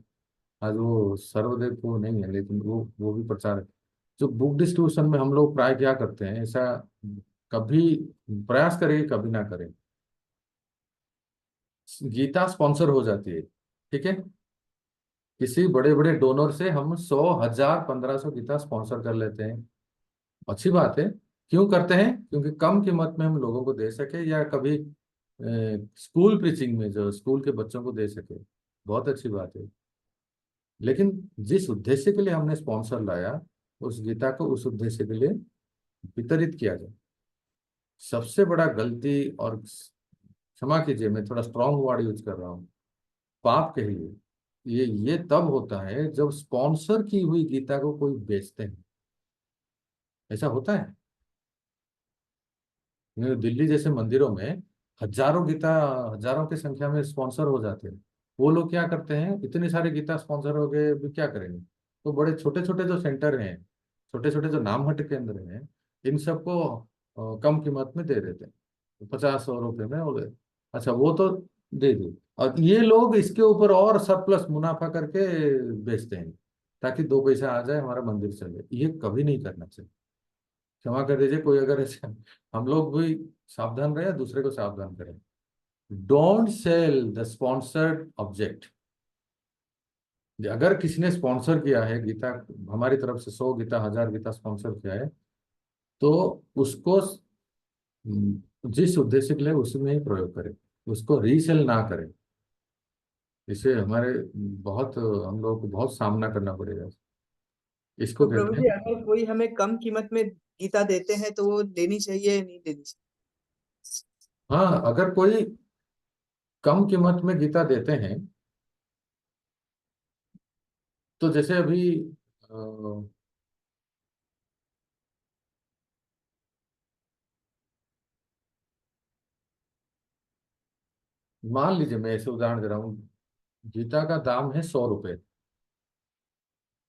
आज वो सर्वदेव को नहीं है, लेकिन वो भी प्रचार है। जो बुक डिस्ट्रीब्यूशन में हम लोग प्राय क्या करते हैं, ऐसा कभी प्रयास करें कभी ना करें। गीता स्पॉन्सर हो जाती है, ठीक है। किसी बड़े बड़े डोनर से हम 100, 1000, 1500 गीता स्पॉन्सर कर लेते हैं। अच्छी बात है। क्यों करते हैं? क्योंकि कम कीमत में हम लोगों को दे सके, या कभी स्कूल प्रीचिंग में जो स्कूल के बच्चों को दे सके। बहुत अच्छी बात है। लेकिन जिस उद्देश्य के लिए हमने स्पॉन्सर लाया, उस गीता को उस उद्देश्य के लिए वितरित किया जाए। सबसे बड़ा गलती, और क्षमा कीजिए मैं थोड़ा स्ट्रांग वर्ड यूज कर रहा हूँ, पाप कहिए, ये तब होता है जब स्पॉन्सर की हुई गीता को कोई बेचते हैं। ऐसा होता है। दिल्ली जैसे मंदिरों में हजारों गीता, हजारों की संख्या में स्पॉन्सर हो जाते हैं। वो लोग क्या करते हैं, इतने सारे गीता स्पॉन्सर हो गए, भी क्या करेंगे? तो बड़े छोटे छोटे जो सेंटर हैं, छोटे छोटे जो नामहट केंद्र हैं, इन सबको कम कीमत में दे देते हैं, 50-100 रुपए में। और अच्छा वो तो दे दो, और ये लोग इसके ऊपर और सरप्लस मुनाफा करके बेचते हैं, ताकि 2 पैसा आ जाए, हमारा मंदिर चले। ये कभी नहीं करना चाहिए। क्षमा कर दीजिए, कोई अगर ऐसे, हम लोग भी सावधान रहे, दूसरे को सावधान करें। Don't sell the sponsored object. अगर किसी ने स्पॉन्सर किया है गीता, हमारी तरफ से 100 गीता, 1000 गीता स्पॉन्सर किया है, तो उसको जिस उद्देश्य के लिए उसमें ही प्रयोग करें, उसको रीसेल ना करें। इसे हमारे बहुत, हम लोगों को बहुत सामना करना पड़ेगा। इसको तो प्रभु कहते जी, हैं। अगर कोई हमें कम कीमत में गीता देते हैं तो वो लेनी चाहिए या नहीं लेनी चाहिए? हाँ, अगर कोई कम कीमत में गीता देते हैं, तो जैसे अभी अ, मान लीजिए, मैं ऐसे उदाहरण दे रहा हूँ। गीता का दाम है 100 रुपये,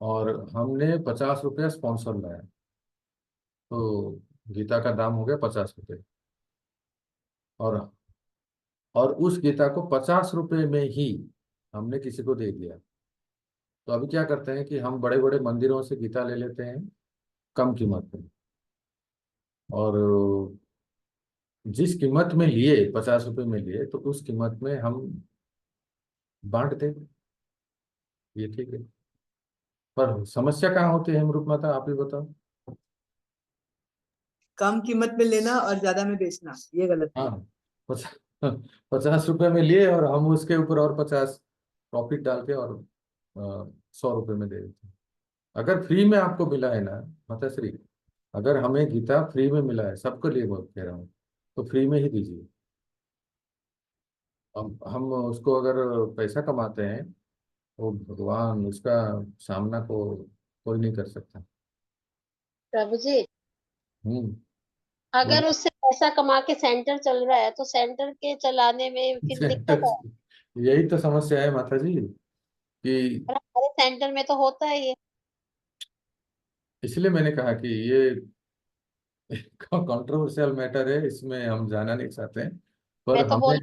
और हमने 50 रुपया स्पॉन्सर लाया, तो गीता का दाम हो गया 50 रुपये। और उस गीता को 50 रुपये में ही हमने किसी को दे दिया। तो अभी क्या करते हैं कि हम बड़े बड़े मंदिरों से गीता ले लेते हैं कम कीमत में, और जिस कीमत में लिए, 50 रुपये में लिए, तो उस कीमत में हम बांट दें। ये ठीक है। पर समस्या कहाँ होती है हेमरूप माता, आप ही बताओ। कम कीमत में लेना और ज्यादा में बेचना, ये गलत है। हाँ, 50 रुपये में लिए, और हम उसके ऊपर और 50 प्रॉफिट डाल के, और 100 रुपये में दे देते हैं। अगर फ्री में आपको मिला है ना माता श्री, अगर हमें गीता फ्री में मिला है, सबके लिए बहुत कह रहा हूँ, तो फ्री में ही दीजिए। हम उसको अगर पैसा कमाते हैं, वो भगवान, उसका सामना को कोई नहीं कर सकता। प्रभु जी, हम्म अगर बोलिए। उससे पैसा कमा के सेंटर चल रहा है तो सेंटर के चलाने में फिर दिक्कत है। यही तो समस्या है माता जी कि और हमारे सेंटर में तो होता है ये। इसलिए मैंने कहा कि ये कंट्रोवर्शियल मैटर है, इसमें हम जाना नहीं चाहते हैं। पर मैं तो हमें बोल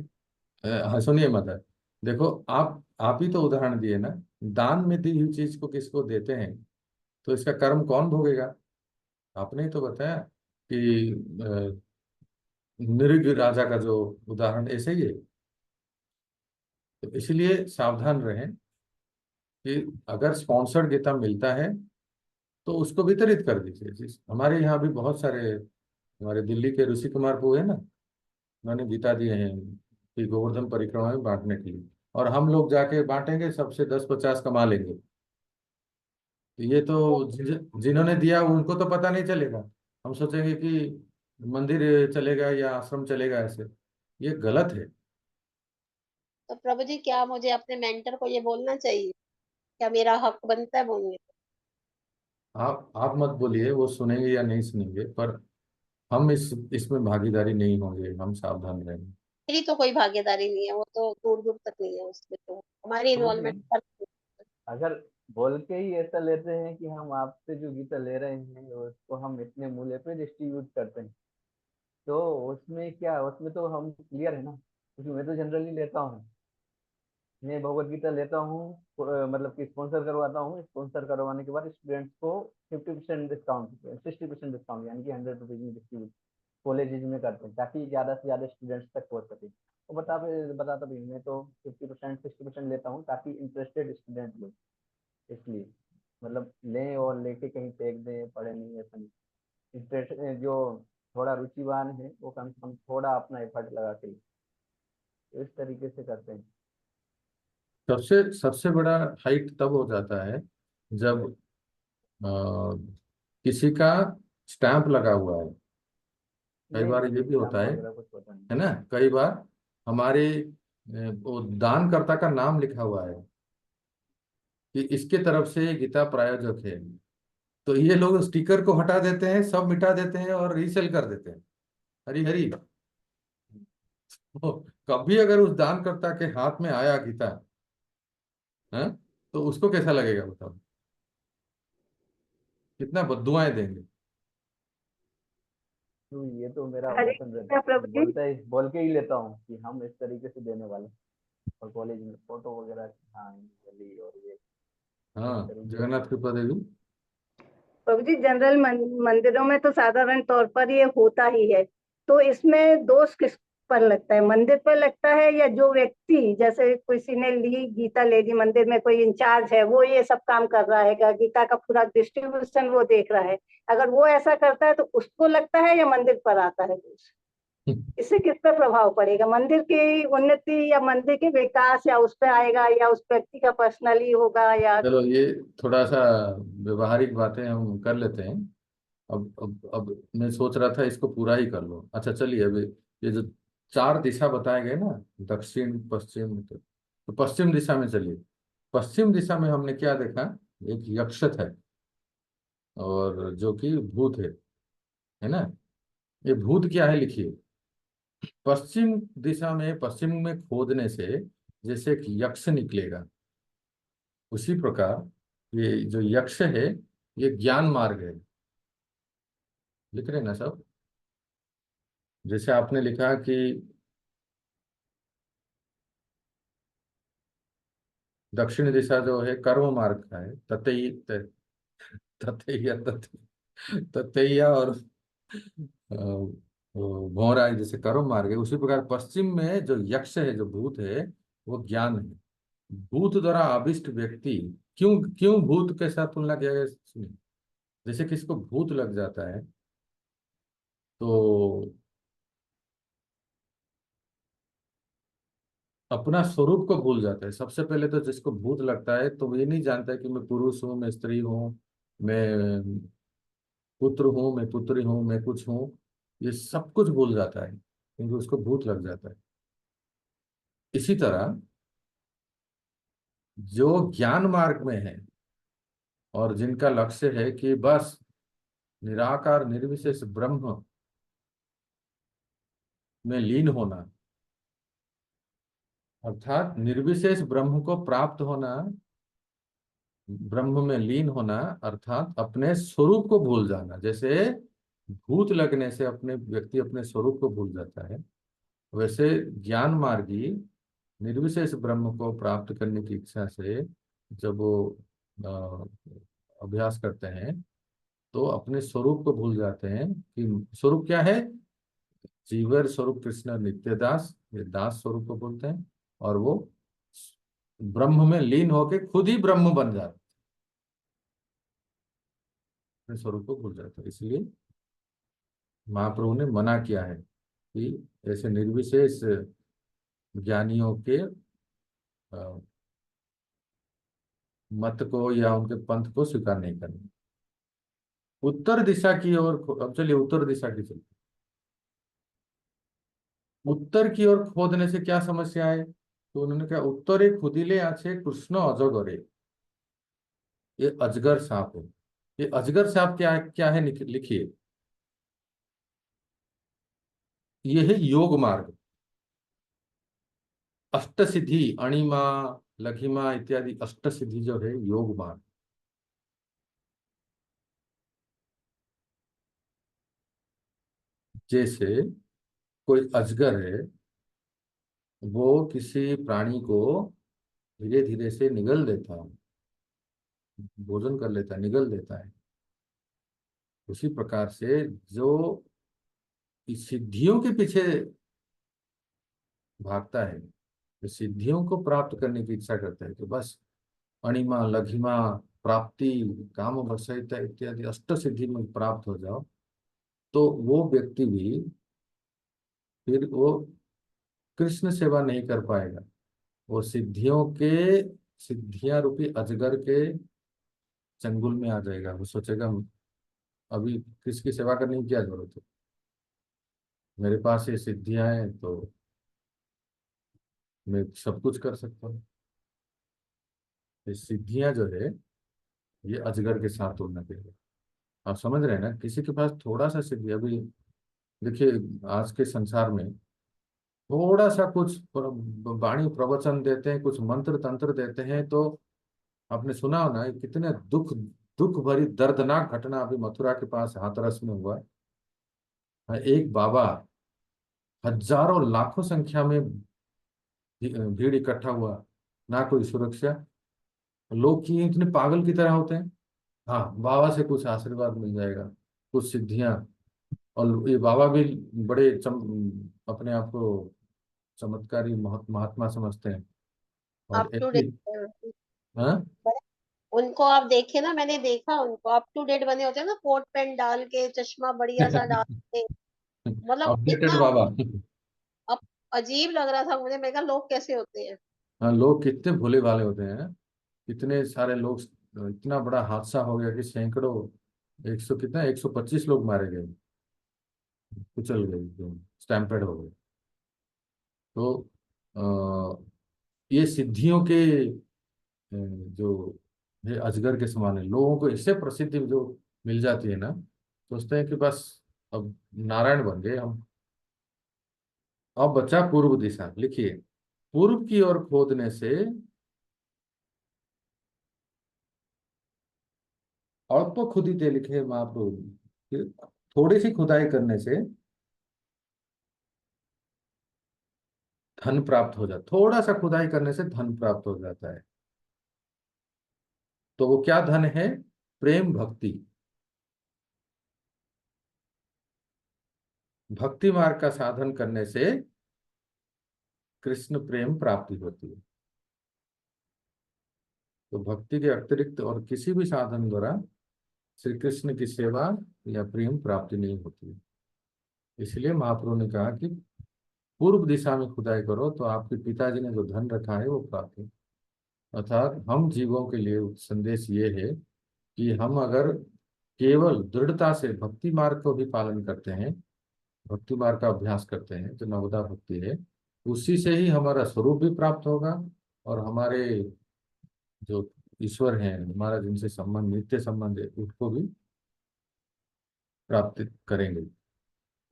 हाँ सुनिए माता, देखो आप ही तो उदाहरण दिए ना, दान में दी हुई चीज को किसको देते हैं तो इसका कर्म कौन भोगेगा? आपने ही तो बताया कि नृग राजा का जो उदाहरण ऐसे ही है। तो इसलिए सावधान रहें कि अगर स्पॉन्सर्ड गीता मिलता है तो उसको वितरित कर दीजिए। हमारे यहाँ भी बहुत सारे, हमारे दिल्ली के ऋषि कुमार को है ना, उन्होंने गीता दिए हैं कि गोवर्धन परिक्रमा में बांटने के लिए, और हम लोग जाके बांटेंगे, सबसे 10-50 कमा लेंगे। तो ये तो जिन्होंने दिया उनको तो पता नहीं चलेगा, हम सोचेंगे कि मंदिर चलेगा या आश्रम चलेगा, ऐसे ये गलत है। तो प्रभु जी, क्या मुझे अपने मेंटर को ये बोलना चाहिए? क्या मेरा हक बनता है बोलने का? आप मत बोलिए, वो सुनेंगे या नहीं सुनेंगे, पर हम इसमें भागीदारी नहीं होंगे, हम सावधान रहेंगे। मेरी तो कोई भागीदारी नहीं है, वो तो दूर दूर तक नहीं है उसमें, तो हमारी इन्वॉल्वमेंट तो अगर बोल के ही ऐसा लेते हैं कि हम आपसे जो गीता ले रहे हैं उसको हम इतने मूल्य पे डिस्ट्रीब्यूट करते हैं, तो उसमें क्या, उसमें तो हम क्लियर है ना, क्योंकि मैं तो जनरली लेता हूँ, मैं भगवत गीता लेता हूँ, मतलब कि स्पॉन्सर करवाता हूँ, स्पॉन्सर करवाने के बाद स्टूडेंट्स को 50% डिस्काउंट, 60% डिस्काउंट, यानी कि 100 रुपीज में डिस्ट्रीब्यूट कॉलेजेज में करते हैं, ताकि ज़्यादा से ज़्यादा स्टूडेंट्स तक पहुँच सके। तो बताता भी मैं तो 50% 60% लेता हूँ ताकि इंटरेस्टेड स्टूडेंट लोग, इसलिए मतलब लें और लेके कहीं फेंक दें, पढ़े नहीं, ऐसा नहीं। इंटरेस्ट जो थोड़ा रुचिवान है वो कम से कम थोड़ा अपना एफर्ट लगा के तो इस तरीके से करते हैं। सबसे सबसे बड़ा हाइट तब हो जाता है जब अ, किसी का स्टैंप लगा हुआ है। कई नहीं बार नहीं, ये भी होता स्टैम्प है वगैरह कुछ होता नहीं। है ना, कई बार हमारे वो दानकर्ता का नाम लिखा हुआ है कि इसके तरफ से ये गीता प्रायोजक है, तो ये लोग स्टिकर को हटा देते हैं, सब मिटा देते हैं और रीसेल कर देते हैं। हरी हरी, तो कभी अगर उस दानकर्ता के हाथ में आया गीता, है, तो उसको कैसा लगेगा बताओ, कितना बद्दुआएं देंगे। तो ये तो मेरा हरे वचन रहता कृष्णा प्रभु है, जी। बोल के ही लेता हूँ कि हम इस तरीके से देने वाले हैं। और कॉलेज में फोटो वगैरह, हाँ गली और ये इस हाँ, तरीके से। जगन्नाथ कृपा देवी। प्रभु जी, जनरल मंदिरों में तो साधारण तौर पर ये होता ही है, तो इसमें दोष किस पर लगता है? मंदिर पर लगता है या जो व्यक्ति, जैसे किसी ने ली गीता ले ली, मंदिर में कोई इंचार्ज है वो ये सब काम कर रहा है, गीता का पूरा डिस्ट्रीब्यूशन वो देख रहा है, अगर वो ऐसा करता है तो उसको लगता है या मंदिर पर आता है दोष? इससे किस पर प्रभाव पड़ेगा? मंदिर की उन्नति या मंदिर के विकास, या उस पर आएगा, या उस व्यक्ति का पर्सनली होगा, या चलो ये थोड़ा सा व्यवहारिक बातें हम कर लेते हैं। अब मैं सोच रहा था इसको पूरा ही कर लो। अच्छा चलिए, अभी ये जो 4 दिशा बताए गए ना, दक्षिण पश्चिम तो पश्चिम दिशा में चलिए। पश्चिम दिशा में हमने क्या देखा, एक यक्षत है और जो कि भूत है ना। ये भूत क्या है लिखिए। पश्चिम दिशा में, पश्चिम में खोदने से जैसे एक यक्ष निकलेगा, उसी प्रकार ये जो यक्ष है ये ज्ञान मार्ग है। लिख रहे हैं ना सब? जैसे आपने लिखा कि दक्षिण दिशा जो है कर्म मार्ग का है, ततैया ततैया और भौरा है, जैसे कर्म मार्ग है, उसी प्रकार पश्चिम में जो यक्ष है, जो भूत है, वो ज्ञान है। भूत द्वारा आविष्ट व्यक्ति, क्यों क्यों भूत के साथ तुलना किया गया सुनिए। जैसे किसको भूत लग जाता है तो अपना स्वरूप को भूल जाता है। सबसे पहले तो जिसको भूत लगता है तो वो ये नहीं जानता है कि मैं पुरुष हूँ, मैं स्त्री हूँ, मैं पुत्र हूँ, मैं पुत्री हूँ, मैं कुछ हूँ, ये सब कुछ भूल जाता है क्योंकि उसको भूत लग जाता है। इसी तरह जो ज्ञान मार्ग में है और जिनका लक्ष्य है कि बस निराकार निर्विशेष ब्रह्म में लीन होना, अर्थात निर्विशेष ब्रह्म को प्राप्त होना, ब्रह्म में लीन होना अर्थात अपने स्वरूप को भूल जाना। जैसे भूत लगने से अपने व्यक्ति अपने स्वरूप को भूल जाता है, वैसे ज्ञान मार्गी निर्विशेष ब्रह्म को प्राप्त करने की इच्छा से जब वो अभ्यास करते हैं तो अपने स्वरूप को भूल जाते हैं कि स्वरूप क्या है। जीवर स्वरूप कृष्ण नित्य दास, ये दास स्वरूप को बोलते हैं, और वो ब्रह्म में लीन होके खुद ही ब्रह्म बन जाते, अपने स्वरूप को भूल जाते हैं। इसलिए महाप्रभु ने मना किया है कि ऐसे निर्विशेष ज्ञानियों के मत को या उनके पंथ को स्वीकार नहीं करना। उत्तर दिशा की ओर, अब चलिए उत्तर दिशा की चलते। उत्तर की ओर खोदने से क्या समस्या है, तो उन्होंने कहा उत्तरे खुदिले आछे कृष्ण अजगरे, ये अजगर सांप है। ये अजगर सांप क्या क्या है लिखिए, ये है योग मार्ग। अष्ट सिद्धि, अणिमा लघिमा इत्यादि अष्ट सिद्धि जो है योग मार्ग। जैसे कोई अजगर है, वो किसी प्राणी को धीरे धीरे से निगल देता है, भोजन कर लेता है, निगल देता है। उसी प्रकार से जो इस सिद्धियों के पीछे भागता है, जो सिद्धियों को प्राप्त करने की इच्छा करता है, तो बस अणिमा लघिमा प्राप्ति काम वसयिता इत्यादि अष्ट सिद्धि में प्राप्त हो जाओ, तो वो व्यक्ति भी फिर वो कृष्ण सेवा नहीं कर पाएगा। वो सिद्धियां रूपी अजगर के चंगुल में आ जाएगा। वो सोचेगा अभी किसकी सेवा करने की क्या जरूरत है, मेरे पास ये सिद्धियां हैं तो मैं सब कुछ कर सकता हूँ। ये सिद्धियां जो है ये अजगर के साथ तुलना करेगा। आप समझ रहे हैं ना, किसी के पास थोड़ा सा सिद्धि, अभी देखिए आज के संसार में थोड़ा सा कुछ वाणी प्रवचन देते हैं, कुछ मंत्र तंत्र देते हैं, तो आपने सुना हो ना कितने दुख भरी दर्दनाक घटना अभी मथुरा के पास हाथरस में हुआ। एक बाबा, हजारों लाखों संख्या में भीड़ इकट्ठा हुआ, ना कोई सुरक्षा, लोग की इतने पागल की तरह होते हैं। हाँ, बाबा से कुछ आशीर्वाद मिल जाएगा, कुछ सिद्धियां, और ये बाबा भी बड़े अपने आप को चमत्कारी महात्मा समझते हैं। अप और टू ऐसी डेट। हाँ उनको आप देखे ना, मैंने देखा उनको, अप टू डेट बने होते हैं ना, कोट पैंट डाल के, चश्मा बढ़िया सा डाल के, मतलब अपडेटेड इतना बाबा। अब अजीब लग रहा था मुझे। मैं कहा लोग कैसे होते हैं। हाँ, लोग कितने भोले भाले होते हैं। कितने सारे लोग, इतना बड़ा हादसा हो गया कि सैकड़ों, 100 कितना 125 लोग मारे गए, कुचल गए, स्टैम्पेड हो गए। तो ये सिद्धियों के जो ये अजगर के समान है, लोगों को इससे प्रसिद्धि जो मिल जाती है ना, सोचते हैं कि बस अब नारायण बन गए हम। अब बचा पूर्व दिशा, लिखिए पूर्व की ओर खोदने से, अल्प खुदिते लिखे महाप्रभु, थोड़ी सी खुदाई करने से धन प्राप्त हो जाता, थोड़ा सा खुदाई करने से धन प्राप्त हो जाता है। तो वो क्या धन है, प्रेम भक्ति। भक्ति मार्ग का साधन करने से कृष्ण प्रेम प्राप्ति होती है। तो भक्ति के अतिरिक्त और किसी भी साधन द्वारा श्री कृष्ण की सेवा या प्रेम प्राप्ति नहीं होती है। इसलिए महाप्रभु ने कहा कि पूर्व दिशा में खुदाई करो तो आपके पिताजी ने जो धन रखा है वो प्राप्त है। अर्थात हम जीवों के लिए संदेश ये है कि हम अगर केवल दृढ़ता से भक्ति मार्ग को भी पालन करते हैं, भक्ति मार्ग का अभ्यास करते हैं, जो नवदा भक्ति है, उसी से ही हमारा स्वरूप भी प्राप्त होगा, और हमारे जो ईश्वर हैं, हमारा जिनसे संबंध, नित्य संबंध है, उसको भी प्राप्त करेंगे,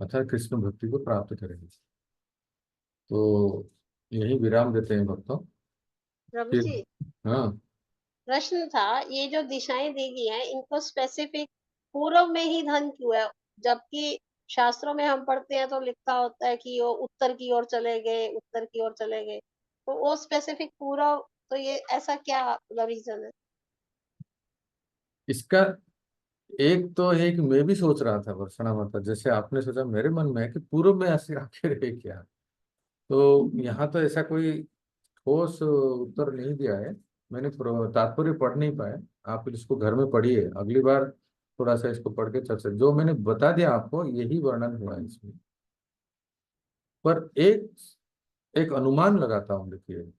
अर्थात कृष्ण भक्ति को प्राप्त करेंगे। तो यही विराम देते हैं भक्तों। प्रभु फिर जी, हाँ, प्रश्न था, ये जो दिशाएं दी गई हैं इनको स्पेसिफिक पूर्व में ही धन क्यों है, जबकि शास्त्रों में हम पढ़ते हैं तो लिखा होता है कि वो उत्तर की ओर चले गए, उत्तर की ओर चले गए, तो वो स्पेसिफिक पूर्व, तो ये ऐसा क्या मतलब रीजन है? इसका एक तो है कि मैं भी सोच रहा था वर्षणा माता, जैसे आपने सोचा, मेरे मन में है कि पूर्व में ऐसे आखिर है क्या। तो यहाँ तो ऐसा कोई ठोस उत्तर नहीं दिया है। मैंने तात्पर्य पढ़ नहीं पाया। आप इसको घर में पढ़िए, अगली बार थोड़ा सा इसको पढ़ के चर्चा, जो मैंने बता दिया आपको यही वर्णन हुआ है इसमें। पर एक एक अनुमान लगाता हूँ, देखिए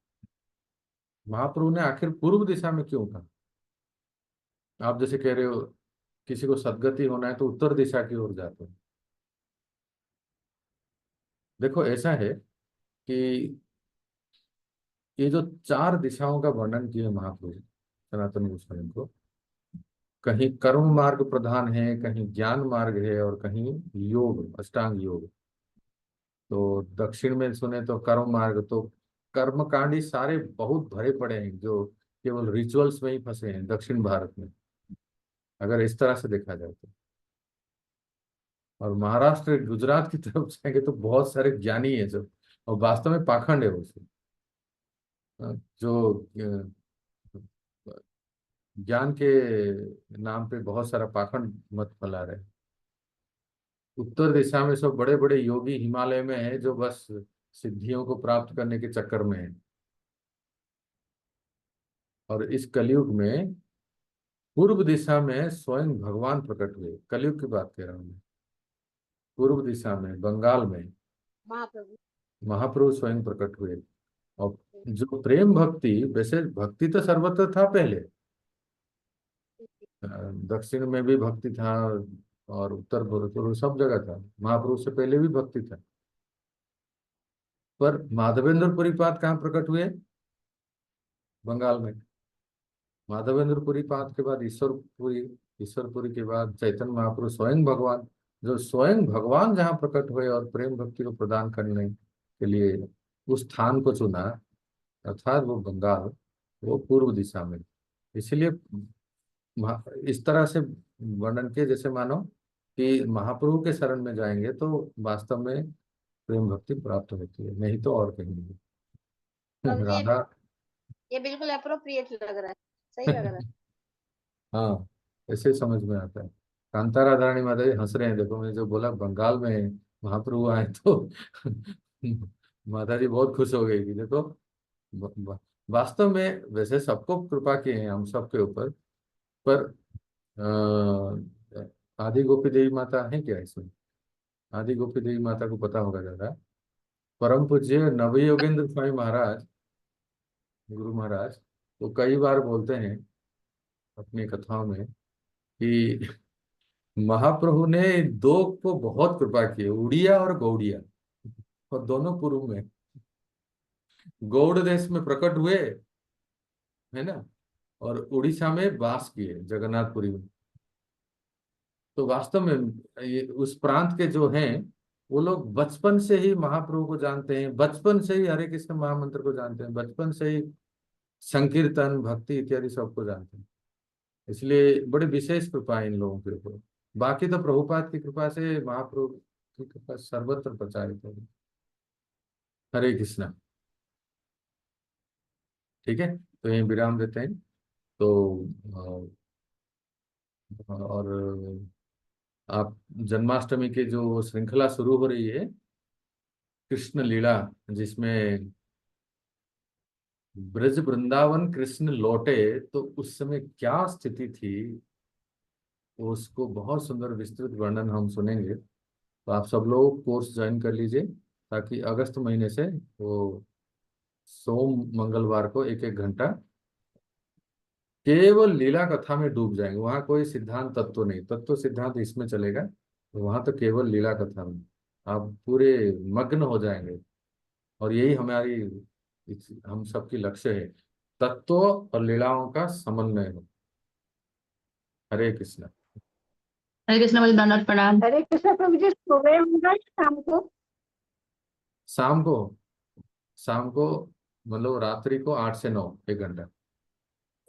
महाप्रभु ने आखिर पूर्व दिशा में क्यों कहा। आप जैसे कह रहे हो किसी को सदगति होना है तो उत्तर दिशा की ओर जाते हैं। देखो ऐसा है कि ये जो चार दिशाओं का वर्णन किया महाप्रभु सनातन गोस्वामी को, कहीं कर्म मार्ग प्रधान है, कहीं ज्ञान मार्ग है, और कहीं योग, अष्टांग योग। तो दक्षिण में सुने तो कर्म मार्ग, तो कर्मकांडी सारे बहुत भरे पड़े हैं जो केवल रिचुअल्स में ही फंसे हैं दक्षिण भारत में, अगर इस तरह से देखा जाए तो। और महाराष्ट्र गुजरात की तरफ जाएंगे तो बहुत सारे ज्ञानी है जो, और वास्तव में पाखंड है वो सब। जो ज्ञान के नाम पे बहुत सारा पाखंड मत फैला रहे हैं। उत्तर दिशा में सब बड़े बड़े योगी हिमालय में है जो बस सिद्धियों को प्राप्त करने के चक्कर में है। और इस कलयुग में पूर्व दिशा में स्वयं भगवान प्रकट हुए। कलयुग की बात कह रहा हूं मैं। पूर्व दिशा में बंगाल में महाप्रभु महाप्रभु स्वयं प्रकट हुए। और जो प्रेम भक्ति, वैसे भक्ति तो सर्वत्र था पहले, दक्षिण में भी भक्ति था और उत्तर पूर्व सब जगह था, महाप्रभु से पहले भी भक्ति था। पर माधवेंद्र पुरीपाद कहाँ प्रकट हुए? बंगाल में। माधवेंद्र पुरीपाद के बाद ईश्वरपुरी, ईश्वरपुरी के बाद चैतन्य महाप्रभु स्वयं भगवान, जो स्वयं भगवान जहाँ प्रकट हुए और प्रेम भक्ति को प्रदान करने के लिए उस स्थान को चुना, अर्थात वो बंगाल, वो पूर्व दिशा में। इसलिए इस तरह से वर्णन किए जैसे मानो कि महाप्रभु के शरण में जाएंगे तो वास्तव में प्रेम भक्ति प्राप्त होती है, नहीं तो और कहीं प्रभु नहीं। जी, राधा ये बिल्कुल अप्रोप्रिएट लग रहा है, सही लग रहा है। हाँ, ऐसे समझ में आता है। कांता राधारानी माता जी हंस रहे हैं, देखो मैंने जो बोला बंगाल में महाप्रभु आए तो माता जी बहुत खुश हो गई कि देखो वास्तव में वैसे सबको कृपा की है हम सबके ऊपर, पर आदि गोपी देवी माता है क्या इसमें? आदि गोपी देवी माता को पता होगा ज्यादा। परम पूज्य नवयोगेंद्र स्वामी महाराज, गुरु महाराज, तो कई बार बोलते हैं अपनी कथाओं में कि महाप्रभु ने दो को बहुत कृपा की है, उड़िया और गौड़िया, और दोनों पूर्व में गौड़ देश में प्रकट हुए, है ना, और उड़ीसा में वास किए जगन्नाथपुरी में। तो वास्तव में ये उस प्रांत के जो हैं वो लोग बचपन से ही महाप्रभु को जानते हैं, बचपन से ही हरे कृष्ण महामंत्र को जानते हैं, बचपन से ही संकीर्तन भक्ति इत्यादि सबको जानते हैं। इसलिए बड़ी विशेष कृपा है इन लोगों के ऊपर। बाकी तो प्रभुपाद की कृपा से महाप्रभु की कृपा सर्वत्र प्रचारित है। हरे कृष्णा। ठीक है, तो यही विराम देते हैं। तो और आप जन्माष्टमी की जो श्रृंखला शुरू हो रही है कृष्ण लीला, जिसमें ब्रज वृंदावन कृष्ण लौटे तो उस समय क्या स्थिति थी, उसको बहुत सुंदर विस्तृत वर्णन हम सुनेंगे। तो आप सब लोग कोर्स ज्वाइन कर लीजिए ताकि अगस्त महीने से वो सोम मंगलवार को एक एक घंटा केवल लीला कथा में डूब जाएंगे। वहां कोई सिद्धांत तत्व नहीं, तत्व सिद्धांत इसमें चलेगा, तो वहां तो केवल लीला कथा में आप पूरे मग्न हो जाएंगे। और यही हमारी हम सबकी लक्ष्य है, तत्व और लीलाओं का समन्वय हो। हरे कृष्ण। हरे कृष्ण मुझे दंडवत प्रणाम। हरे कृष्ण प्रभु जी, सुबह होगा या शाम को? शाम को, शाम को मतलब रात्रि को 8 से 9, 1 घंटा।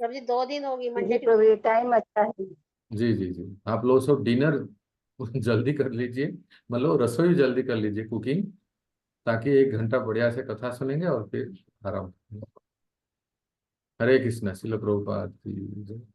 प्रभु जी 2 दिन होगी, जी मंडे प्रभु जी, टाइम अच्छा है। जी जी जी, आप लोग सब डिनर जल्दी कर लीजिए, मतलब रसोई जल्दी कर लीजिए, कुकिंग, ताकि 1 घंटा बढ़िया से कथा सुनेंगे और फिर आराम करेंगे। हरे कृष्ण, श्रील प्रभुपाद की जय।